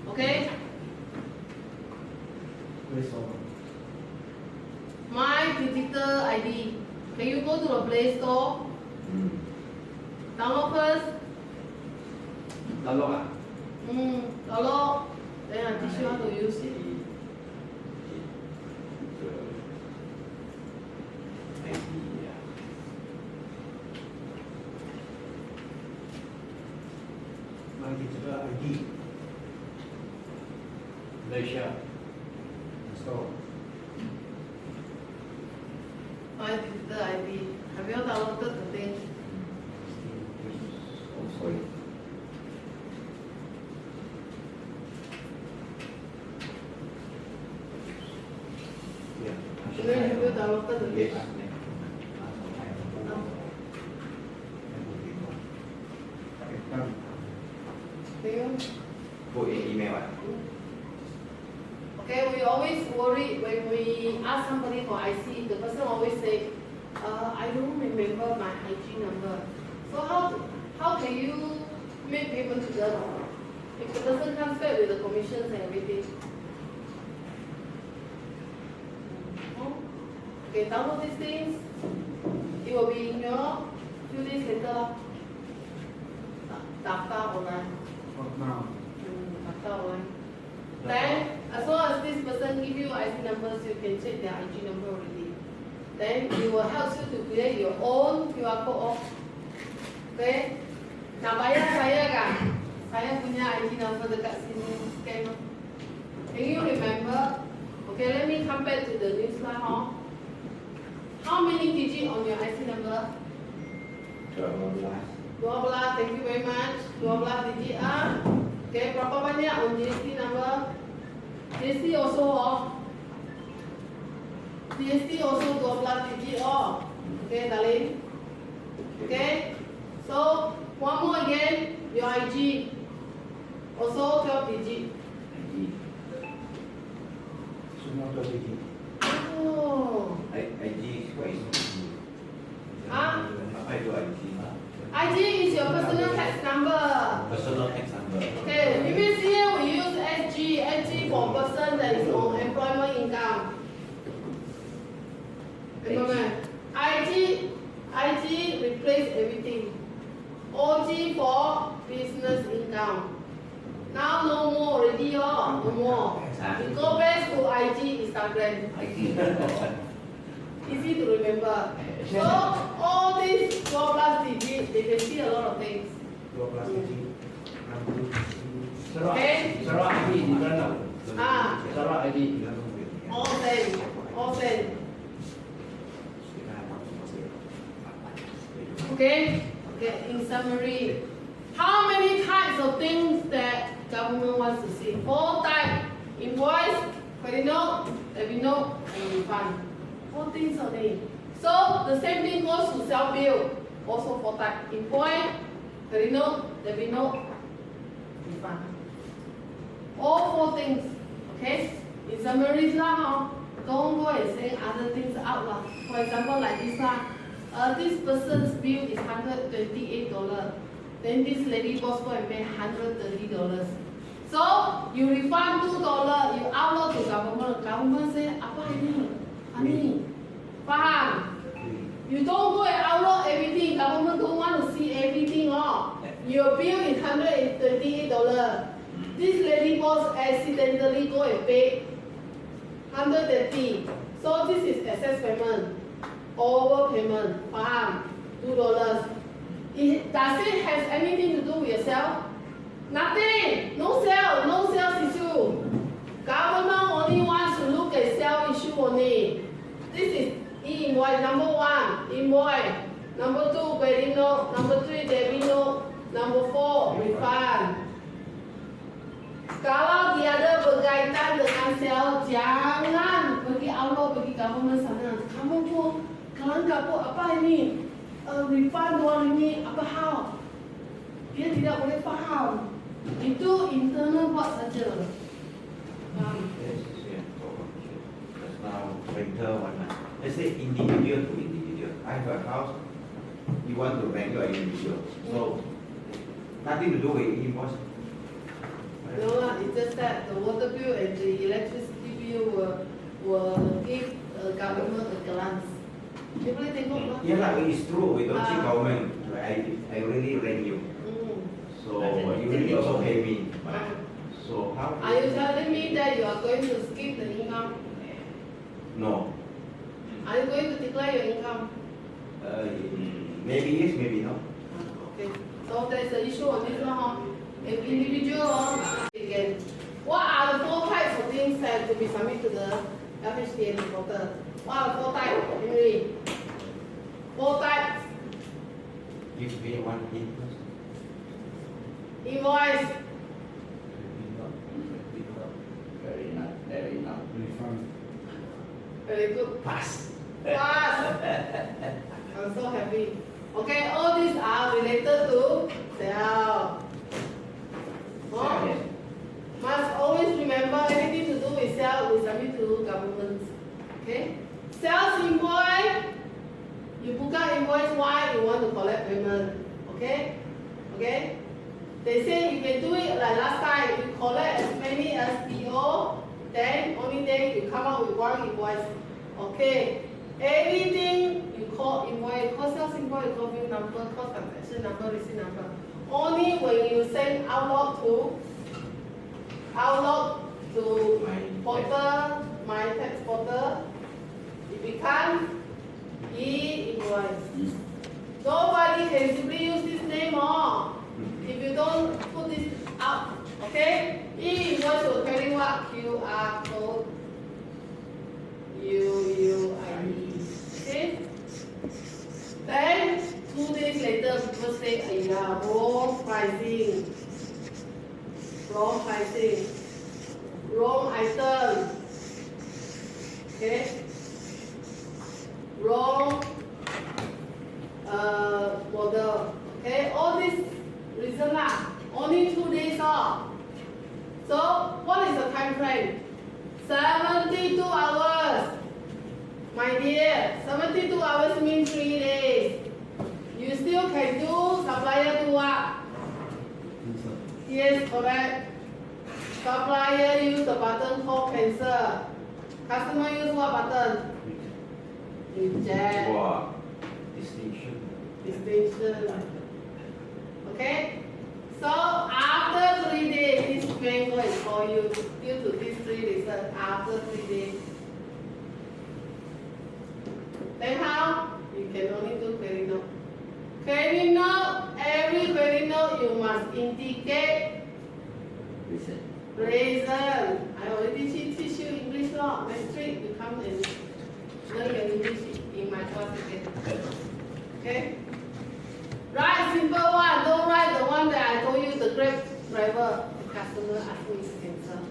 Okay. Play Store. My digital ID. Can you go to the Play Store? Download first. Download Download. Then I teach you how to use it. My digital ID. Malaysia. Install. My digital ID. Have you downloaded the thing? Oh, sorry. Yeah. Then have you downloaded the thing? Yes. Done. Can you? Put in email. Okay, we always worry when we ask somebody for IC, the person always say, I don't remember my IG number. So how can you make payment to them if the person comes back with the commissions and everything? Oh, okay, download these things. It will be in your few days later. Data online. What now? Data online. Then, as long as this person give you IC numbers, you can check their IG number already. Then, it will help you to create your own QR code. Okay? Nak bayar saya kan? Saya punya IG number dekat sini. Scan. Can you remember? Okay, let me come back to the new slide. How many digits on your IC number? 12, thank you very much. 12 digit Okay, berapa banyak on GST number? GST also GST also 12 digit Okay, darling. Okay, so one more again, your IG also 12 digit. Semua 12 digit. Oh, IG is quite easy. Apa itu IG? IG is your personal tax number. Personal tax number. Okay, previous year we use SG for person that is on employment income. Remember, IG replace everything. OG for business income. Now no more already, no more. You go back to IG Instagram. Easy to remember. So all these 12 digits, they can see a lot of things. 12 digit. Okay? Sarah ID di mana? Sarah ID. All same. Okay? Okay, in summary, how many types of things that government wants to see? 4 types: invoice, credit note, debit note, and refund. 4 things only. So the same thing goes to self bill. Also 4 types: invoice, debit note, refund. All 4 things. Okay? In summary lah, don't go and say other things out lah. For example, like this lah. This person's bill is $128. Then this lady boss go and pay $130. So you refund $2, you upload to government. Government say, apa ini? Honey, faham? You don't go and upload everything. Government don't want to see everything. Oh. Your bill is $128. This lady boss accidentally go and pay $130. So this is excess payment, overpayment. Faham? $2. Does it have anything to do with yourself? Nothing. No sales issue. Government only wants to look at sales issue only. This is e-invoice number 1, invoice. Number 2, credit note. Number 3, debit note. Number 4, refund. Kalau tiada berkaitan dengan sales, jangan pergi upload pergi government sana. Kamu pun kelangkap pun apa ini? Refund uang ini apa hal? Dia tidak boleh faham. Itu internal buat saja. Yes, yeah. Just now, renter one. Let's say individual to individual. I have a house. You want to rent your individual. So nothing to do with invoice. No lah, it's just that the water bill and the electricity bill will give government a glance. Dia boleh tengok lah. Yeah, lah, it's true. We don't see government. I really rent you. So you really also pay me. So how? Are you telling me that you are going to skip the income? No. Are you going to declare your income? Maybe yes, maybe no. Okay. So there's an issue on this one. Huh? If individual, again, what are the 4 types of things that to be submitted to the FHDN portal? What are the 4 types? Henry? 4 types. Give me one hint. Invoice. Very enough. Very good. Pass. Pass. I'm so happy. Okay, all these are related to sale. Oh, must always remember anything to do with sale, we submit to government. Okay? Sales invoice, you book out invoice, why you want to collect payment. Okay? Okay? They say you can do it like last time, you collect as many as PO, then only then you come out with one invoice. Okay? Everything you call invoice, call sales invoice, you call bill number, call transaction number, receipt number. Only when you send outlook to portal, my tax portal, it becomes e-invoice. Nobody can simply use this name if you don't put this up. Okay? E-invoice will carry what? QR code, UUID. Okay? Then 2 days later, people say, wrong pricing, wrong item, okay, wrong model, okay, all this reason lah, only 2 days off. So, what is the time frame? 72 hours. My dear, 72 hours means 3 days. You still can do supplier do what? Yes, correct. Supplier use the button called cancel. Customer use what button? Reject. Wow. Distinction. Okay? So after 3 days, this bank will call you due to these 3 reasons after 3 days. Then how? You can only do credit note. Credit note, every credit note you must indicate reason. I already teach you English law. Next week you come and learn your English in my class again. Okay? Write simple one. Don't write the one that I told you, the Grab driver. The customer asked me to cancel.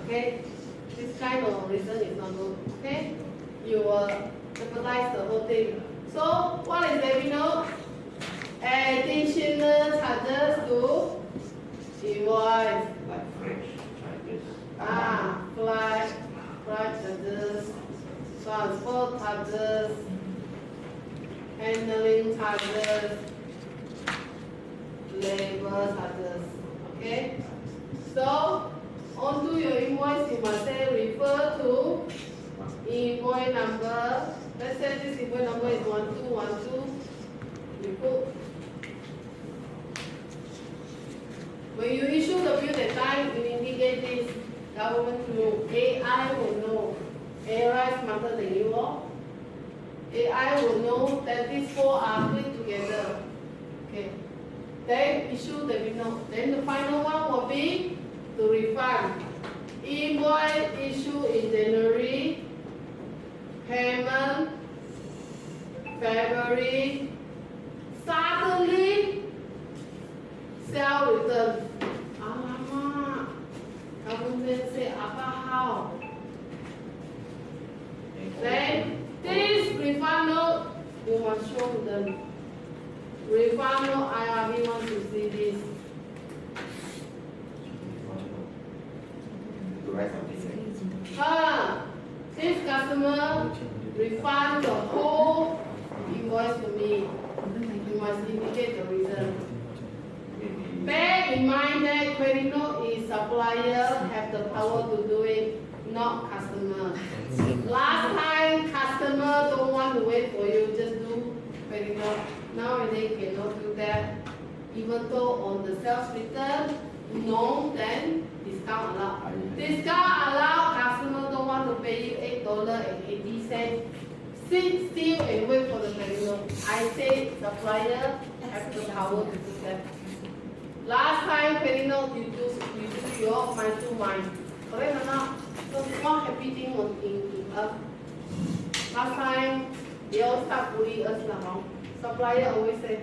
Okay? This kind of reason is not good. Okay? You will jeopardize the whole thing. So, what is debit note? Additional charges to invoice. Like French charges. Flight charges, transport charges, handling charges, labor charges. Okay? So, onto your invoice, you must say refer to invoice number. Let's say this invoice number is 1212. You put. When you issue the bill that time, you indicate this. Government will know. AI will know. AI is smarter than you all. AI will know that these four are put together. Okay. Then issue the bill note. Then the final one will be to refund. Invoice issue in January. Payment February. Suddenly sell return. Alamak. Government say how? Then this refund note you must show to them. Refund note IRB want to see this. To write something. This customer refund the whole invoice to me. You must indicate the reason. Bear in mind that credit note is supplier have the power to do it, not customer. Last time customer don't want to wait for you, just do credit note. Nowadays cannot do that. Even though on the sales return, no, then discount allowed. Discount allowed, customer don't want to pay you $8.80. Sit still and wait for the credit note. I say supplier have the power to do that. Last time credit note you do your mind to mind. Correct or not? So not happy thing was in us. Last time they all start bullying us now. Supplier always say,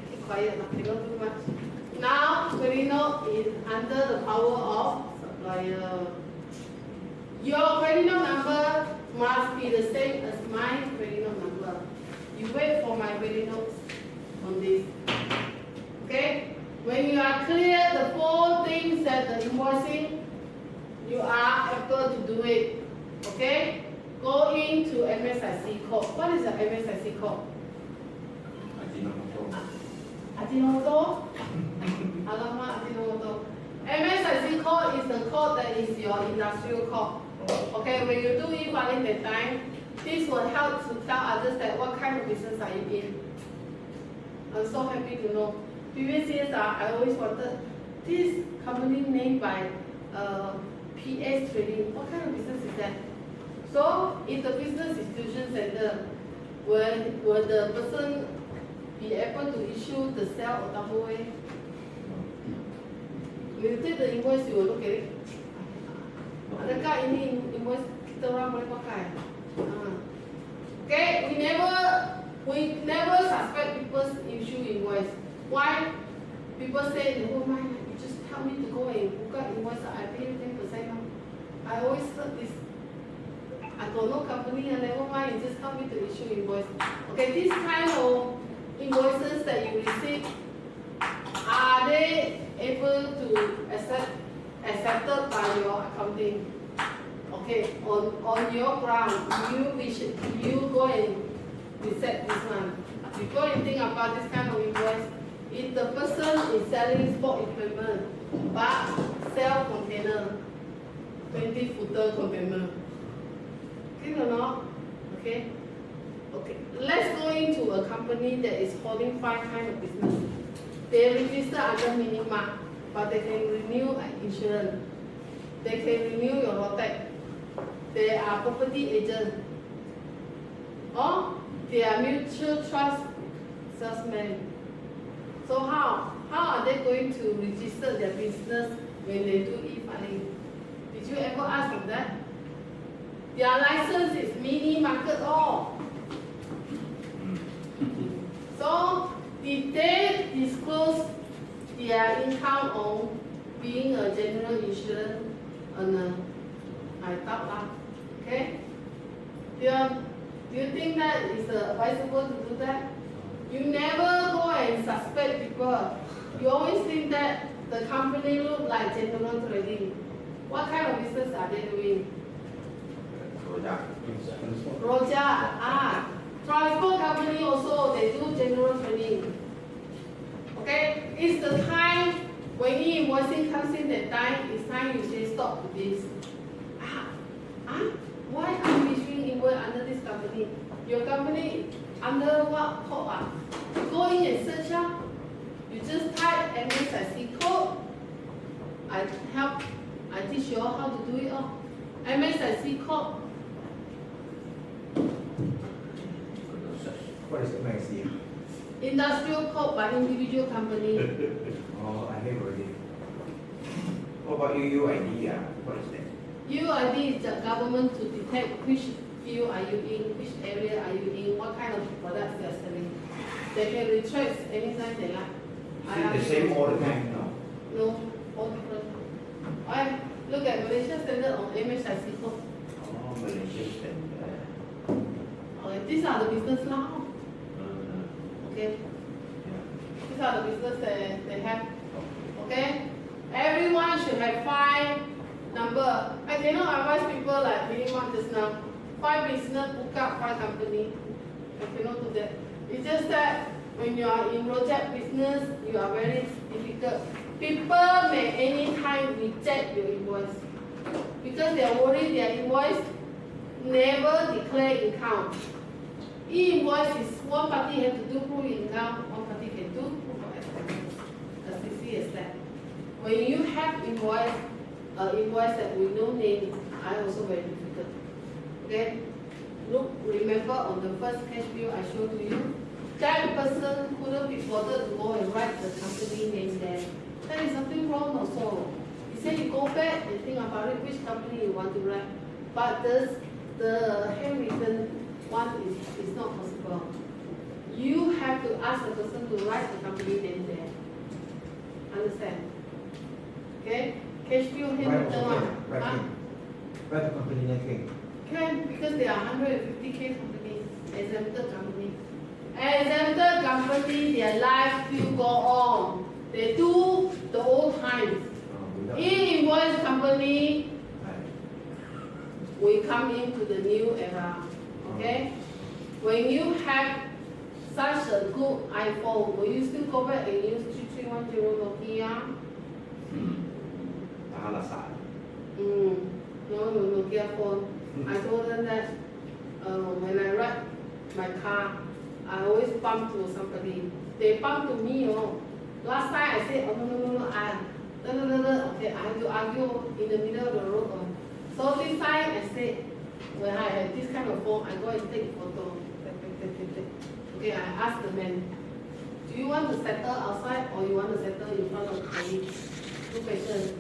keep quiet, they don't do much. Now credit note is under the power of supplier. Your credit note number must be the same as my credit note number. You wait for my credit notes on this. Okay? When you are clear the four things that the invoicing, you are able to do it. Okay? Go into MSIC code. What is the MSIC code? Ajinomoto? Alamak, Ajinomoto. MSIC code is the code that is your industrial code. Okay, when you do e-filing that time, this will help to tell others that what kind of business are you in. I'm so happy to know. Previous years, I always wanted this company named by PS Trading. What kind of business is that? So, if the business is tuition center, will the person be able to issue the sale or double way? When you take the invoice, you will look at it. Adakah ini invoice kita orang boleh pakai? Okay, we never suspect people's issue invoice. Why? People say, never mind, you just tell me to go and book out invoice, I pay you 10%. I always heard this. I got no company, and never mind, you just tell me to issue invoice. Okay, this kind of invoices that you receive, are they able to accepted by your accounting? Okay, on your ground, you go and reset this one. You go and think about this kind of invoice. If the person is selling sport equipment, but sell container, 20-footer container. Okay or not? Okay? Okay. Let's go into a company that is holding 5 kinds of business. They register under Minimark, but they can renew insurance. They can renew your Rotec. They are property agent. Or they are mutual trust salesmen. So how are they going to register their business when they do e-filing? Did you ever ask of that? Their license is mini market all. So did they disclose their income on being a general insurance owner? I doubt that. Okay? Do you think that is advisable to do that? You never go and suspect people. You always think that the company look like general trading. What kind of business are they doing? Product. Roja, transport company also, they do general training. Okay, it's the time when e-invoicing comes in, that time, it's time you say stop to this. Why are you issuing invoice under this company? Your company under what code? Go in and search out. You just type MSIC code. I teach you all how to do it all. MSIC code. What is MIC? Industrial code by individual company. Oh, I have already. What about UUID? What is that? UID is the government to detect which field are you in, which area are you in, what kind of products they are selling. They can retrace anytime they like. Is it the same all the time? No. No, all different. Alright, look at Malaysia standard on MSIC code. Oh, Malaysia standard. Okay, these are the business now. Okay, Yeah. these are the business that they have. Okay, everyone should have 5 number. I cannot advise people like minimum just now. 5 business, book up 5 company. I cannot do that. It's just that when you are in project business, you are very difficult. People may anytime reject your invoice because they are worried their invoice never declare income. E-invoice is one party have to do proof income, one party can do proof of expenses. As easy as that. When you have invoice that with no name, I also very difficult. Okay? Look, remember on the first cash bill I showed to you, that person couldn't be bothered to go and write the company name there. There is something wrong also. He said you go back and think about it, which company you want to write. But the handwritten one is not possible. You have to ask the person to write the company name there. Understand? Okay? Cash bill handwritten one. Write the company name. Can, because they are 150K company, exempted company. Exempted company, their life still go on. They do the old times. E-invoice company, we come into the new era. Okay? When you have such a good iPhone, will you still go back and use 3310 Nokia? No, Nokia phone. I told them that when I ride my car, I always bump to somebody. They bump to me, Last time I said, oh no, okay, I have to argue in the middle of the road. So this time I said, when I have this kind of phone, I go and take photo. Okay, I asked the man, do you want to settle outside or you want to settle in front of the police? 2 questions.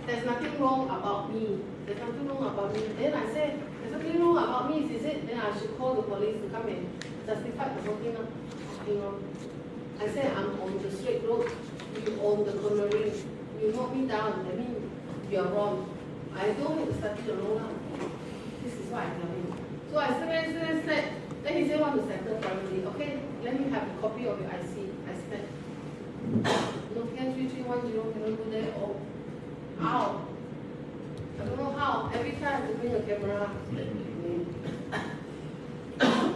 There's nothing wrong about me. There's nothing wrong about me. Then I said, there's nothing wrong about me. She said, then I should call the police to come and justify the whole thing. I said, I'm on the straight road. You own the cornering. You knock me down. That means you are wrong. I don't have to study the law now. This is what I tell him. So I said. Then he said, want to settle privately. Okay, let me have a copy of your IC. I said, Nokia 3310 cannot do that. Oh, how? I don't know how. Every time I have to bring a camera.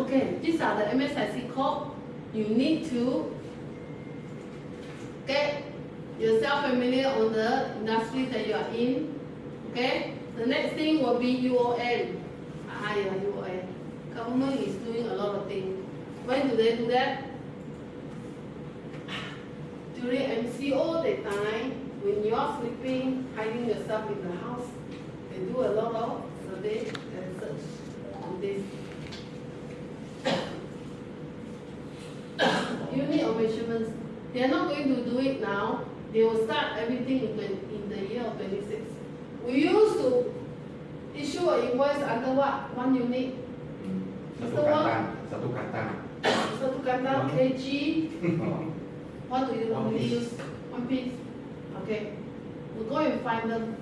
Okay, these are the MSIC code. You need to get yourself familiar on the industry that you are in. Okay? The next thing will be UON. UON. Government is doing a lot of things. When do they do that? During MCO that time, when you are sleeping, hiding yourself in the house, they do a lot of survey and search on this. Unit of measurements. They are not going to do it now. They will start everything in the year of 26. We used to issue an invoice under what? 1 unit. Satu kantang. kg. What do you normally use? 1 piece. Okay. We'll go and find them.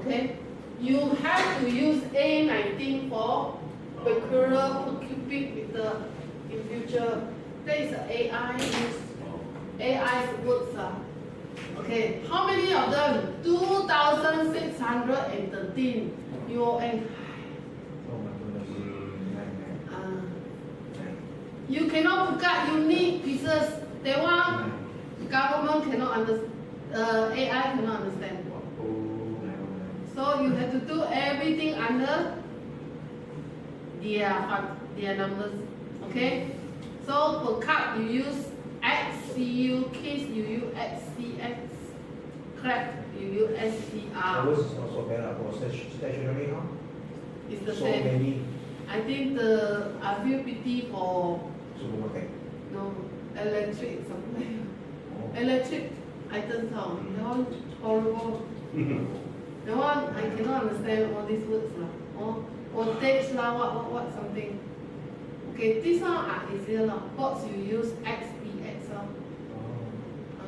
Okay. You have to use A19 for becquerel per cubic meter in future. That is AI use. AI's words. Okay, how many of them? 2,613 UON. Oh my goodness. Uh, you cannot book up unique pieces. That one, government cannot understand. AI cannot understand. So you have to do everything under their numbers. Okay? So per cup you use XCU, case you use XCX, crab you use SCR. Ours is also better for stationery, huh? It's the So same. many I think I feel pity for supermarket. no electric something. Oh. Electric items, that one horrible. That one I cannot understand all these words lah. Voltage lah, what something. Okay, this one are easier lah. Box you use XPX lah.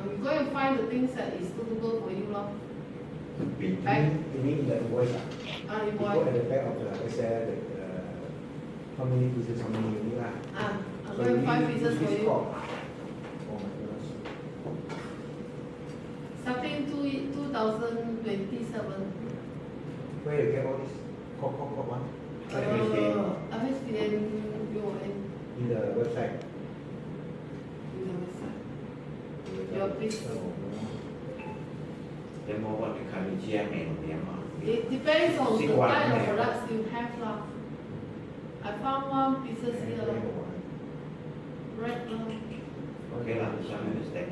You go and find the things that is suitable for you lah. You mean the invoice? You go Invoice. at the back of the Excel, how many pieces, how many you need lah. I'll go and find pieces for you. Oh my goodness. Starting 2027. Where you get all this? Cop one? FSDN UON In the website. in the website. Your business. Then more what the kind of GMA on them. It depends on the See what kind of I have. products you have lah. I found one pieces here lah. Red lah. Okay lah, this one understand.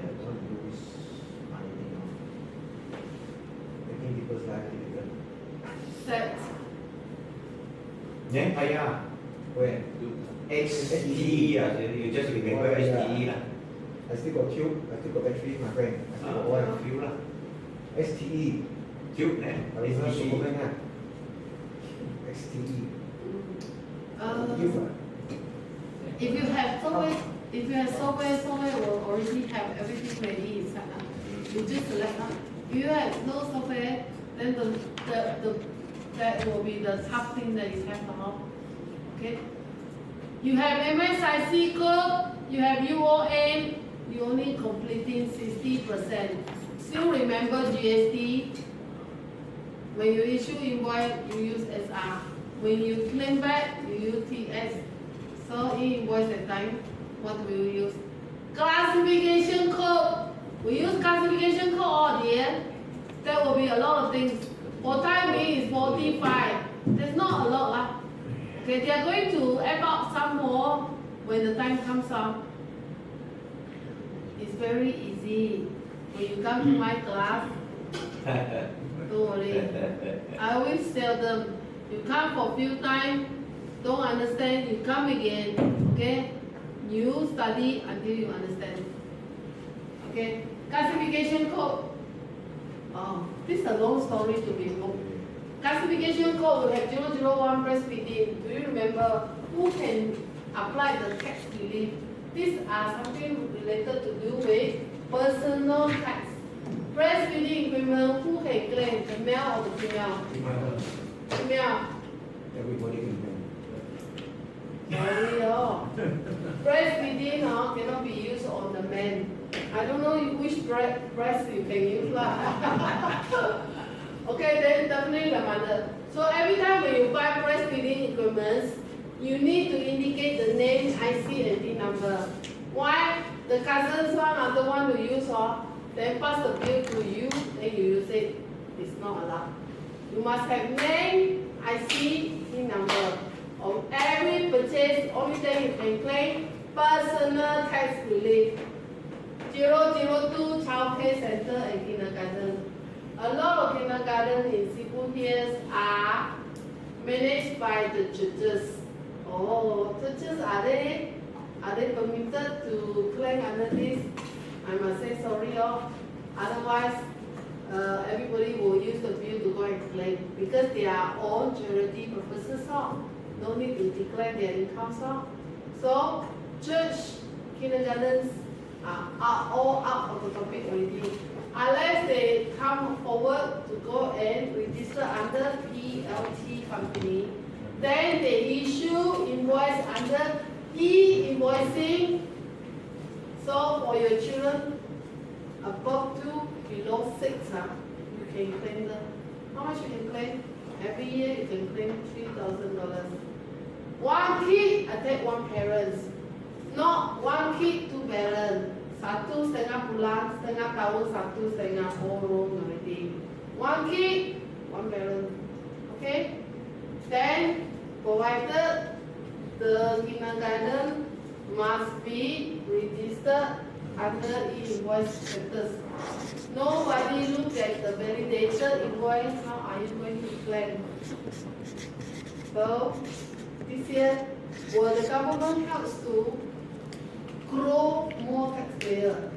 Making people's life difficult. Set. Then payah. Where? XTE lah, you just remember Oh, yeah. STE lah. I still got tube, I still got battery, my friend. I still got oil. Fuel lah. STE. Tube eh. I remember STE. Superman lah. XTE. Uh, Tube ah. if you have software will already have everything ready inside lah. You just select lah. If you have no software, then that will be the tough thing that you have now. Okay? You have MSIC code, you have UON, you only completing 60%. Still remember GST. When you issue invoice, you use SR. When you claim back, you use TS. So in invoice that time, what will you use? Classification code. We use classification code all dear. That will be a lot of things. For time being is 45. There's not a lot lah. Okay, they are going to add up some more when the time comes up. It's very easy. When you come to my class, don't worry. I always tell them, you come for a few times, don't understand, you come again, okay? You study until you understand. Okay? Classification code. Oh, this is a long story to be told. Classification code will have 001 breastfeeding. Do you remember who can apply the tax relief? These are something related to do with personal tax. Breastfeeding equipment, who can claim, the male or the female? Female. Everybody can do. Sorry, breastfeeding cannot be used on the man. I don't know which breast you can use lah. Okay, then definitely the mother. So every time when you buy breastfeeding equipment, you need to indicate the name, IC, and DIN number. Why? The cousins one are the one who use then pass the bill to you, then you use it. It's not allowed. You must have name, IC, DIN number. On every purchase, only then you can claim personal tax relief. 002 Child Care Center and Kindergarten. A lot of kindergarten in Cebu here are managed by the churches. Oh, churches are they permitted to claim under this? I must say sorry, otherwise everybody will use the bill to go and claim because they are all charity purposes. No need to declare their income. So church kindergartens are all out of the topic already. Unless they come forward to go and register under PLT company, then they issue invoice under e-invoicing. So for your children above 2, below 6, you can claim them. How much you can claim? Every year you can claim $3,000. One kid, I take one parent. Not one kid, two parents. Satu setengah bulan, setengah tahun, satu setengah whole room already. One kid, one parent. Okay? Then, provided the kindergarten must be registered under e-invoice status. Nobody look at the validated invoice, how are you going to claim? So, this year, will the government helps to grow more taxpayer?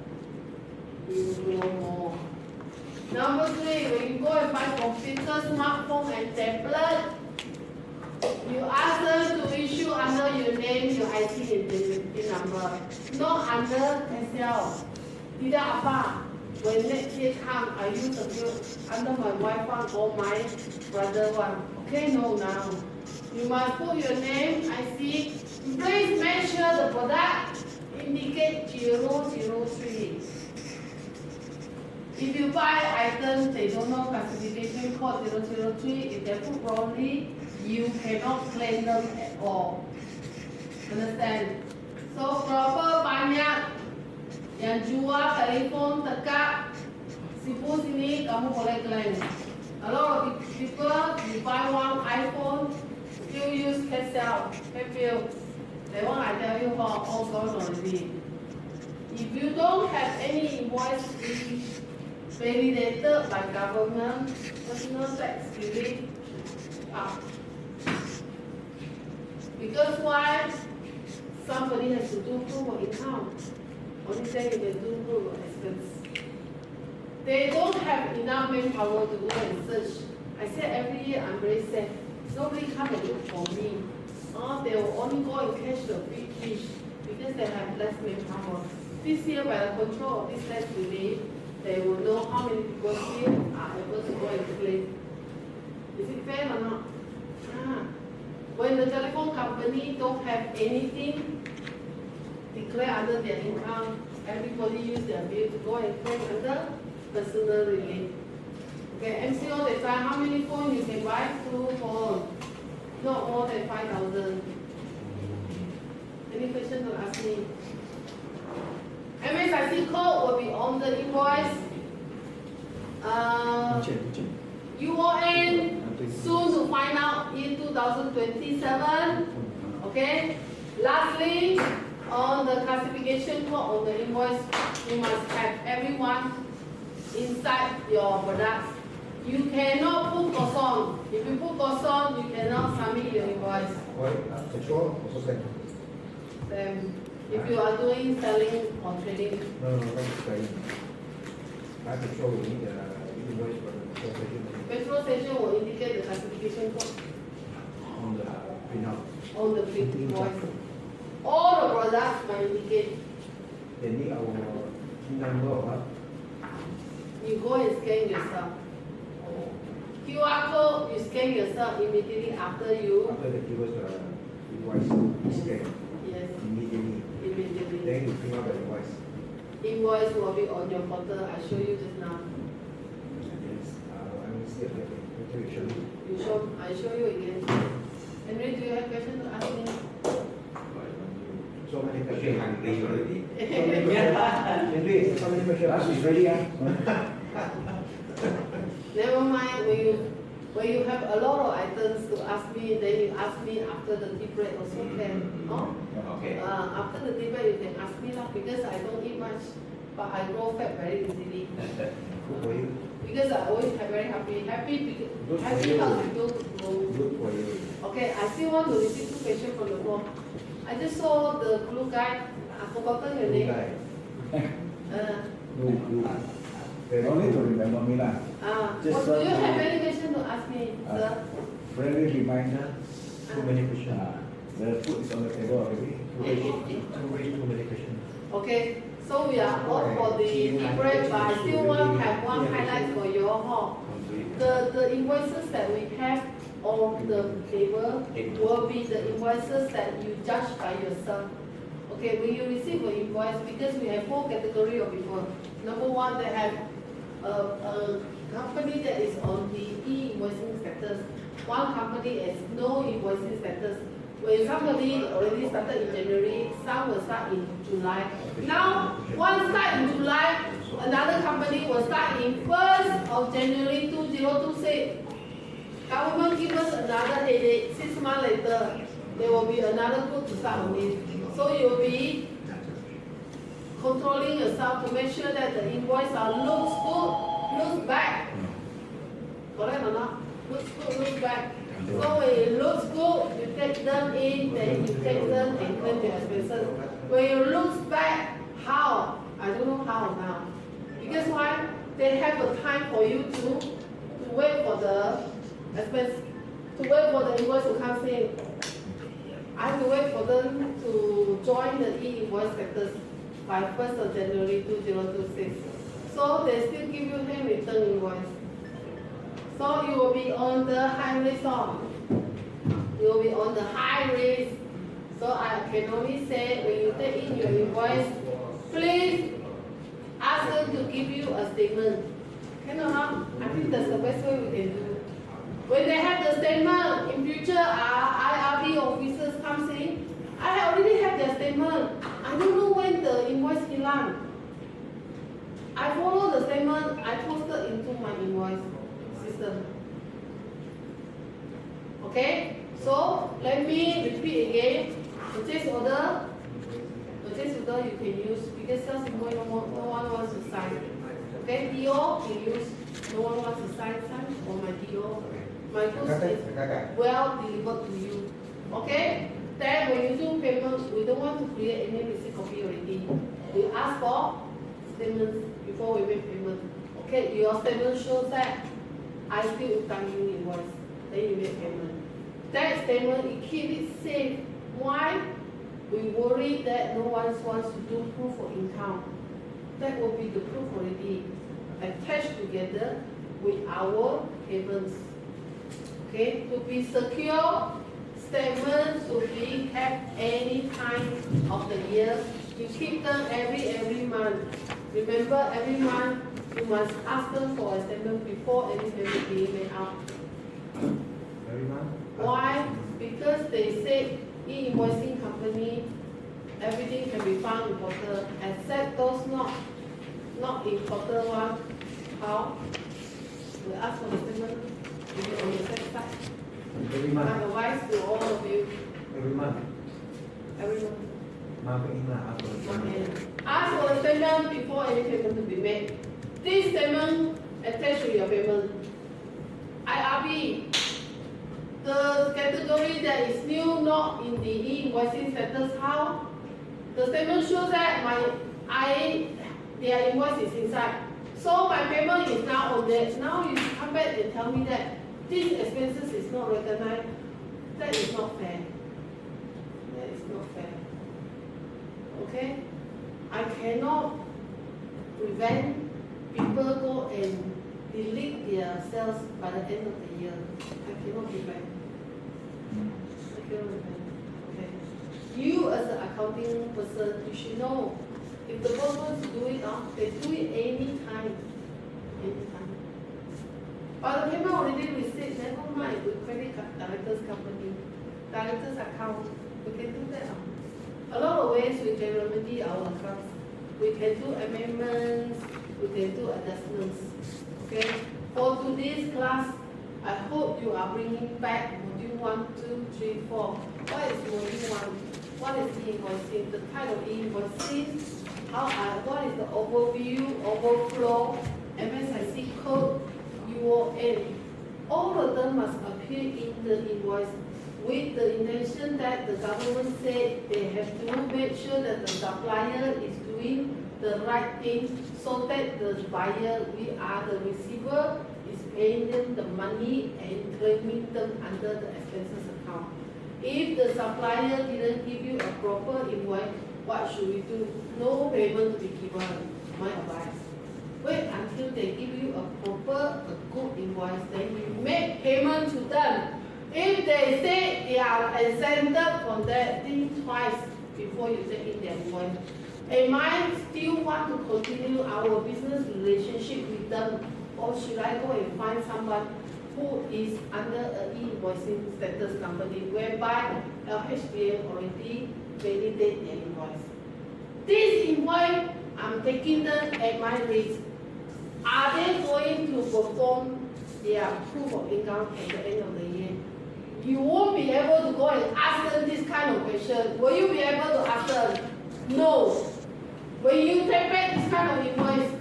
You will grow more. Number 3, when you go and buy computer, smartphone and tablet, you ask them to issue under your name, your IC identity number, not under SL. Tidak apa. When next year come, I use under my wife one or my brother one. Okay, no now. You must put your name, IC. Please make sure the product indicate 003. If you buy items, they don't know classification code 003. If they put wrongly, you cannot claim them at all. Understand? So proper banyak yang jual telefon tekak sipu sini kamu boleh claim. A lot of people you buy one iPhone still use cash out, cash bill. That one I tell you for all gone already. If you don't have any invoice validated by government, personal tax relief up. Because why? Somebody has to do proof of income. Only then you can do proof of expense. They don't have enough manpower to go and search. I said every year I'm very sad. Nobody come and look for me. They will only go and catch the big fish because they have less manpower. This year, by the control of this tax relief, they will know how many people here are able to go and claim. Is it fair or not? When the telephone company don't have anything declare under their income, everybody use their bill to go and claim under personal relief. Okay, MCO they try how many phones you can buy? 2 phones. Not more than 5,000. Any question to ask me? MSIC code will be on the invoice. UON soon to find out in 2027. Okay. Lastly, on the classification code on the invoice, you must have everyone inside your products. You cannot put Kosong. If you put Kosong, you cannot submit your invoice. Why? Control also same. If you are doing selling or trading. No, that's fine. I control we need invoice for the petrol station. Petrol station will indicate the classification code On the printout. on the print invoice. All the products might indicate. They need our number or what? You go and scan yourself. QR code, you scan yourself immediately after you. After they give us the invoice, scan Yes, immediately. immediately. Then you print out the invoice. Invoice will be on your portal. I show you just now. Yes, I'm still getting. Okay, show you. I show you again. Henry, do you have question to ask me? So many Are you questions. hungry already? Henry, so many questions. Lunch is ready, Never mind, when you have a lot of items to ask me, then you ask me after the tea break also can. No? Okay. After the tea break, you can ask me lah because I don't eat much, but I grow fat very easily. Good for you. Because I always have very happy Good for happy you. helps people to grow. Good for you. Okay, I still want to receive 2 questions from the floor. I just saw the blue guy. I forgotten your Good name. guy. Uh, Very No need to good. remember me lah. Just do you want have to- any question to ask me, sir? Friendly reminder, Too many questions. the food is on the table already. Too many questions. Okay, so we are all for the tea break, but I still want to have one highlight for you all. The invoices that we have on the table will be the invoices that you judge by yourself. Okay, when you receive an invoice, because we have 4 categories of people. Number 1, they have a company that is on the e-invoicing status, one company is no invoicing status. When somebody already started in January, some will start in July. Now, one start in July, another company will start in 1st of January 2026. Government give us another headache. 6 months later, there will be another group to start on it. So you'll be controlling yourself to make sure that the invoice looks good, looks bad. Correct or not? Looks good, looks bad. So when it looks good, you take them in, then you take them and claim your expenses. When it looks bad, how? I don't know how now. Because why? They have a time for you to wait for the expense, to wait for the invoice to come in. I have to wait for them to join the e-invoice status by 1st of January 2026. So they still give you hand return invoice. So you will be on the high risk of. You will be on the high risk. So I can only say when you take in your invoice, please ask them to give you a statement. Can or not? I think that's the best way we can do. When they have the statement, in future IRB officers comes in, I already have their statement. I don't know when the invoice hilang. I follow the statement, I posted into my invoice system. Okay? So let me repeat again. Purchase order you can use because sales invoice no one wants to sign. Okay, DO you use, no one wants to sign for my DO. My goods is well delivered to you. Okay? Then when you do payment, we don't want to create any receipt copy already. We ask for statements before we make payment. Okay, your statement shows that I still utang you invoice. Then you make payment. That statement, you keep it safe. Why? We worry that no one wants to do proof of income. That will be the proof already attached together with our payments. Okay, to be secure, statements should be kept any time of the year. You keep them every month. Remember, every month you must ask them for a statement before any payment being made out. Every month? Why? Because they say e-invoicing company, everything can be found in portal, except those not in portal one. How? We ask for the statement, is it on the same side? Every month? I have advice to all of you, Every month? every month. Month after Okay. Ask for the statement before any payment to be made. This statement attached to your payment. IRB, the category that is still not in the e-invoicing status, how? The statement shows that their invoice is inside. So my payment is now on that. Now you come back and tell me that this expenses is not recognized. That is not fair. That is not fair. Okay? I cannot prevent people go and delete their sales by the end of the year. I cannot prevent. I cannot prevent. Okay? You as an accounting person, you should know if the boss wants to do it, they do it anytime. Anytime. But the payment already received, never mind with credit card, director's company, director's account. We can do that. A lot of ways we can remedy our accounts. We can do amendments, we can do adjustments. Okay? For today's class, I hope you are bringing back module 1, 2, 3, 4. What is module 1? What is e-invoicing? The type of e-invoicing? What is the overview, overflow, MSIC code, UON? All of them must appear in the invoice with the intention that the government said they have to make sure that the supplier is doing the right thing so that the buyer, we are the receiver, is paying them the money and claiming them under the expenses account. If the supplier didn't give you a proper invoice, what should we do? No payment to be given, my advice. Wait until they give you a proper, a good invoice, then you make payment to them. If they say they are exempted from that, think twice before you take in their invoice. Am I still want to continue our business relationship with them, or should I go and find someone who is under an e-invoicing status company whereby LHDA already validate their invoice? This invoice, I'm taking them at my risk. Are they going to perform their proof of income at the end of the year? You won't be able to go and ask them this kind of question. Will you be able to ask them? No. When you take back this kind of invoice,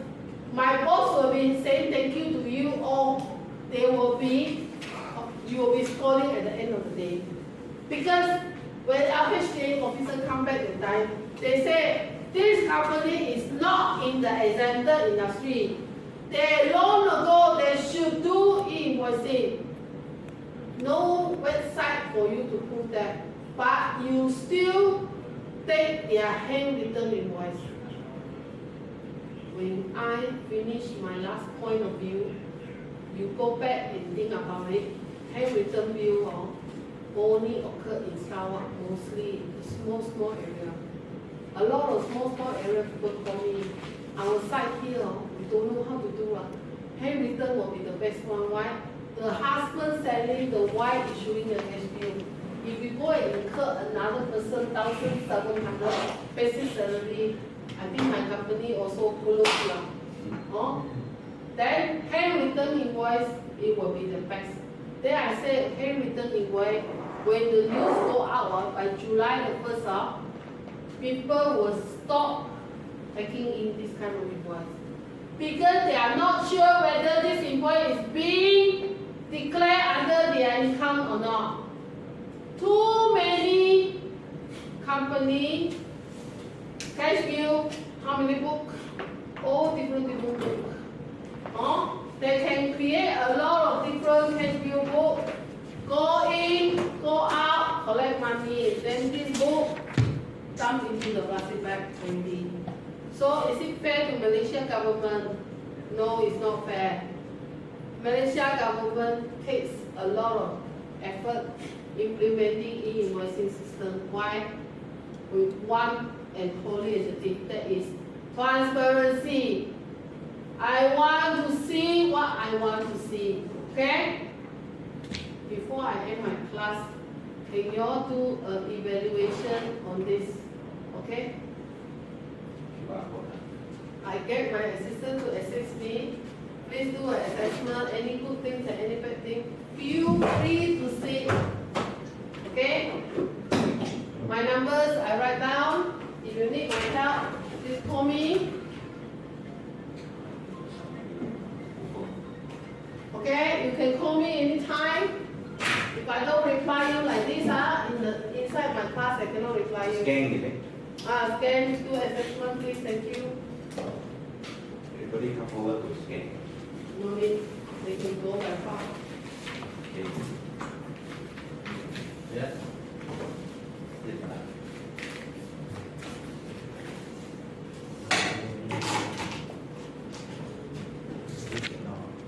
my boss will be saying thank you to you, or you will be scolding at the end of the day. Because when LHDA officer come back in time, they say this company is not in the exempted industry. They long ago they should do e-invoicing. No website for you to prove that, but you still take their handwritten invoice. When I finish my last point of view, you go back and think about it. Handwritten bill only occur in Sarawak, mostly small area. A lot of small area people call me. Our side here, we don't know how to do it. Handwritten will be the best one. Why? The husband selling, the wife issuing the cash bill. If you go and incur another person 1,700 basic salary, I think my company also close here. Then handwritten invoice, it will be the best. Then I say handwritten invoice, when the news go out by July the 1st, people will stop taking in this kind of invoice. Because they are not sure whether this invoice is being declared under their income or not. Too many company, cash bill, how many books? All different books. They can create a lot of different cash bill books. Go in, go out, collect money. Then this book dump into the plastic bag already. So is it fair to Malaysia government? No, it's not fair. Malaysia government takes a lot of effort implementing e-invoicing system. Why? With one and holy objective, that is transparency. I want to see what I want to see. Okay? Before I end my class, can you all do an evaluation on this? Okay? I get my assistant to assist me. Please do an assessment, any good things and any bad things. Feel free to say it. Okay? My numbers I write down. If you need my help, please call me. Okay? You can call me anytime. If I don't reply you like this, inside my class I cannot reply you. Scan, Scan, do assessment, please. Thank you. everybody come forward to scan. No need. They can go by far. Okay. Yeah.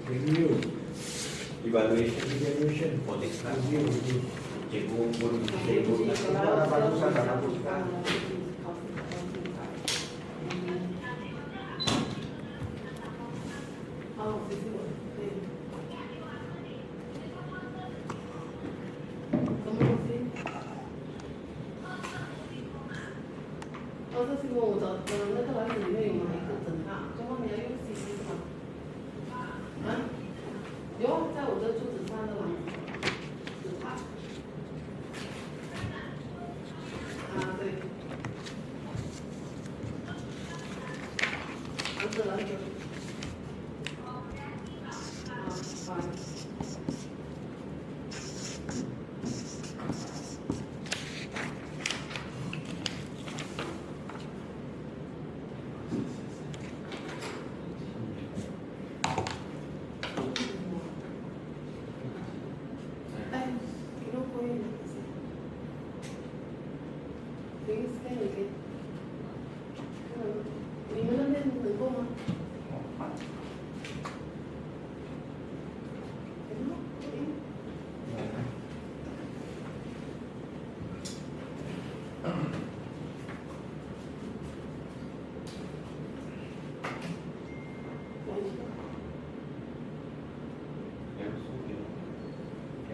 Review, Evaluation evaluation, for this class. review. Cikgu pun, cikgu pun. Dah bagusan.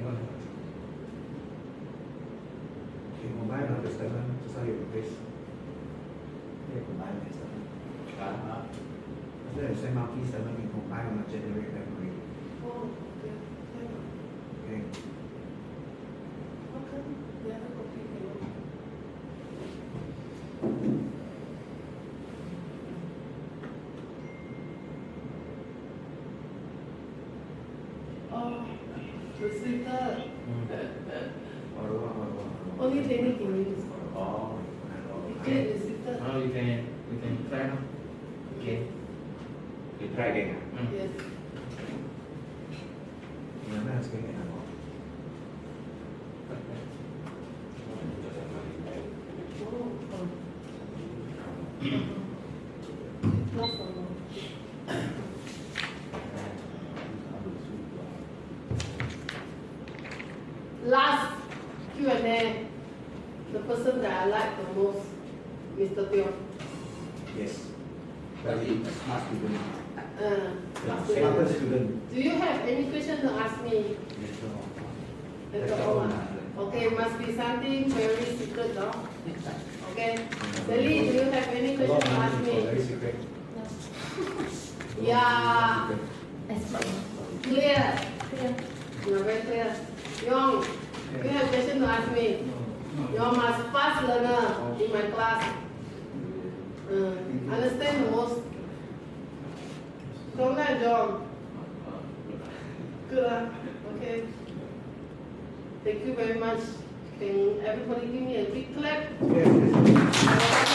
Okay, combine the statement to study the base. Yeah, combine the statement. After the same marking statement, we combine on the generate memory. Oh, okay. Hang on. Okay. How come the other copy cannot? Oh, restricted. Only Danny can use. Oh. It is restricted. Now you can try now. Okay. You try again. Yes. Yeah, that's good. Oh, Last one. Last Q&A. The person that I like the most, Mr. Teo. Yes. Very smart student. Student. Student. Do you have any question to ask me? Later on. Okay, must be something very secret, no? Okay. Sally, do you have any question to ask Very me? secret. Yeah. Clear. You're very clear. Yong, you have question to ask me? You're my fast learner in my class. Understand the most. Don't let John. Good. Okay. Thank you very much. Can everybody give me a big clap? Yes, yes.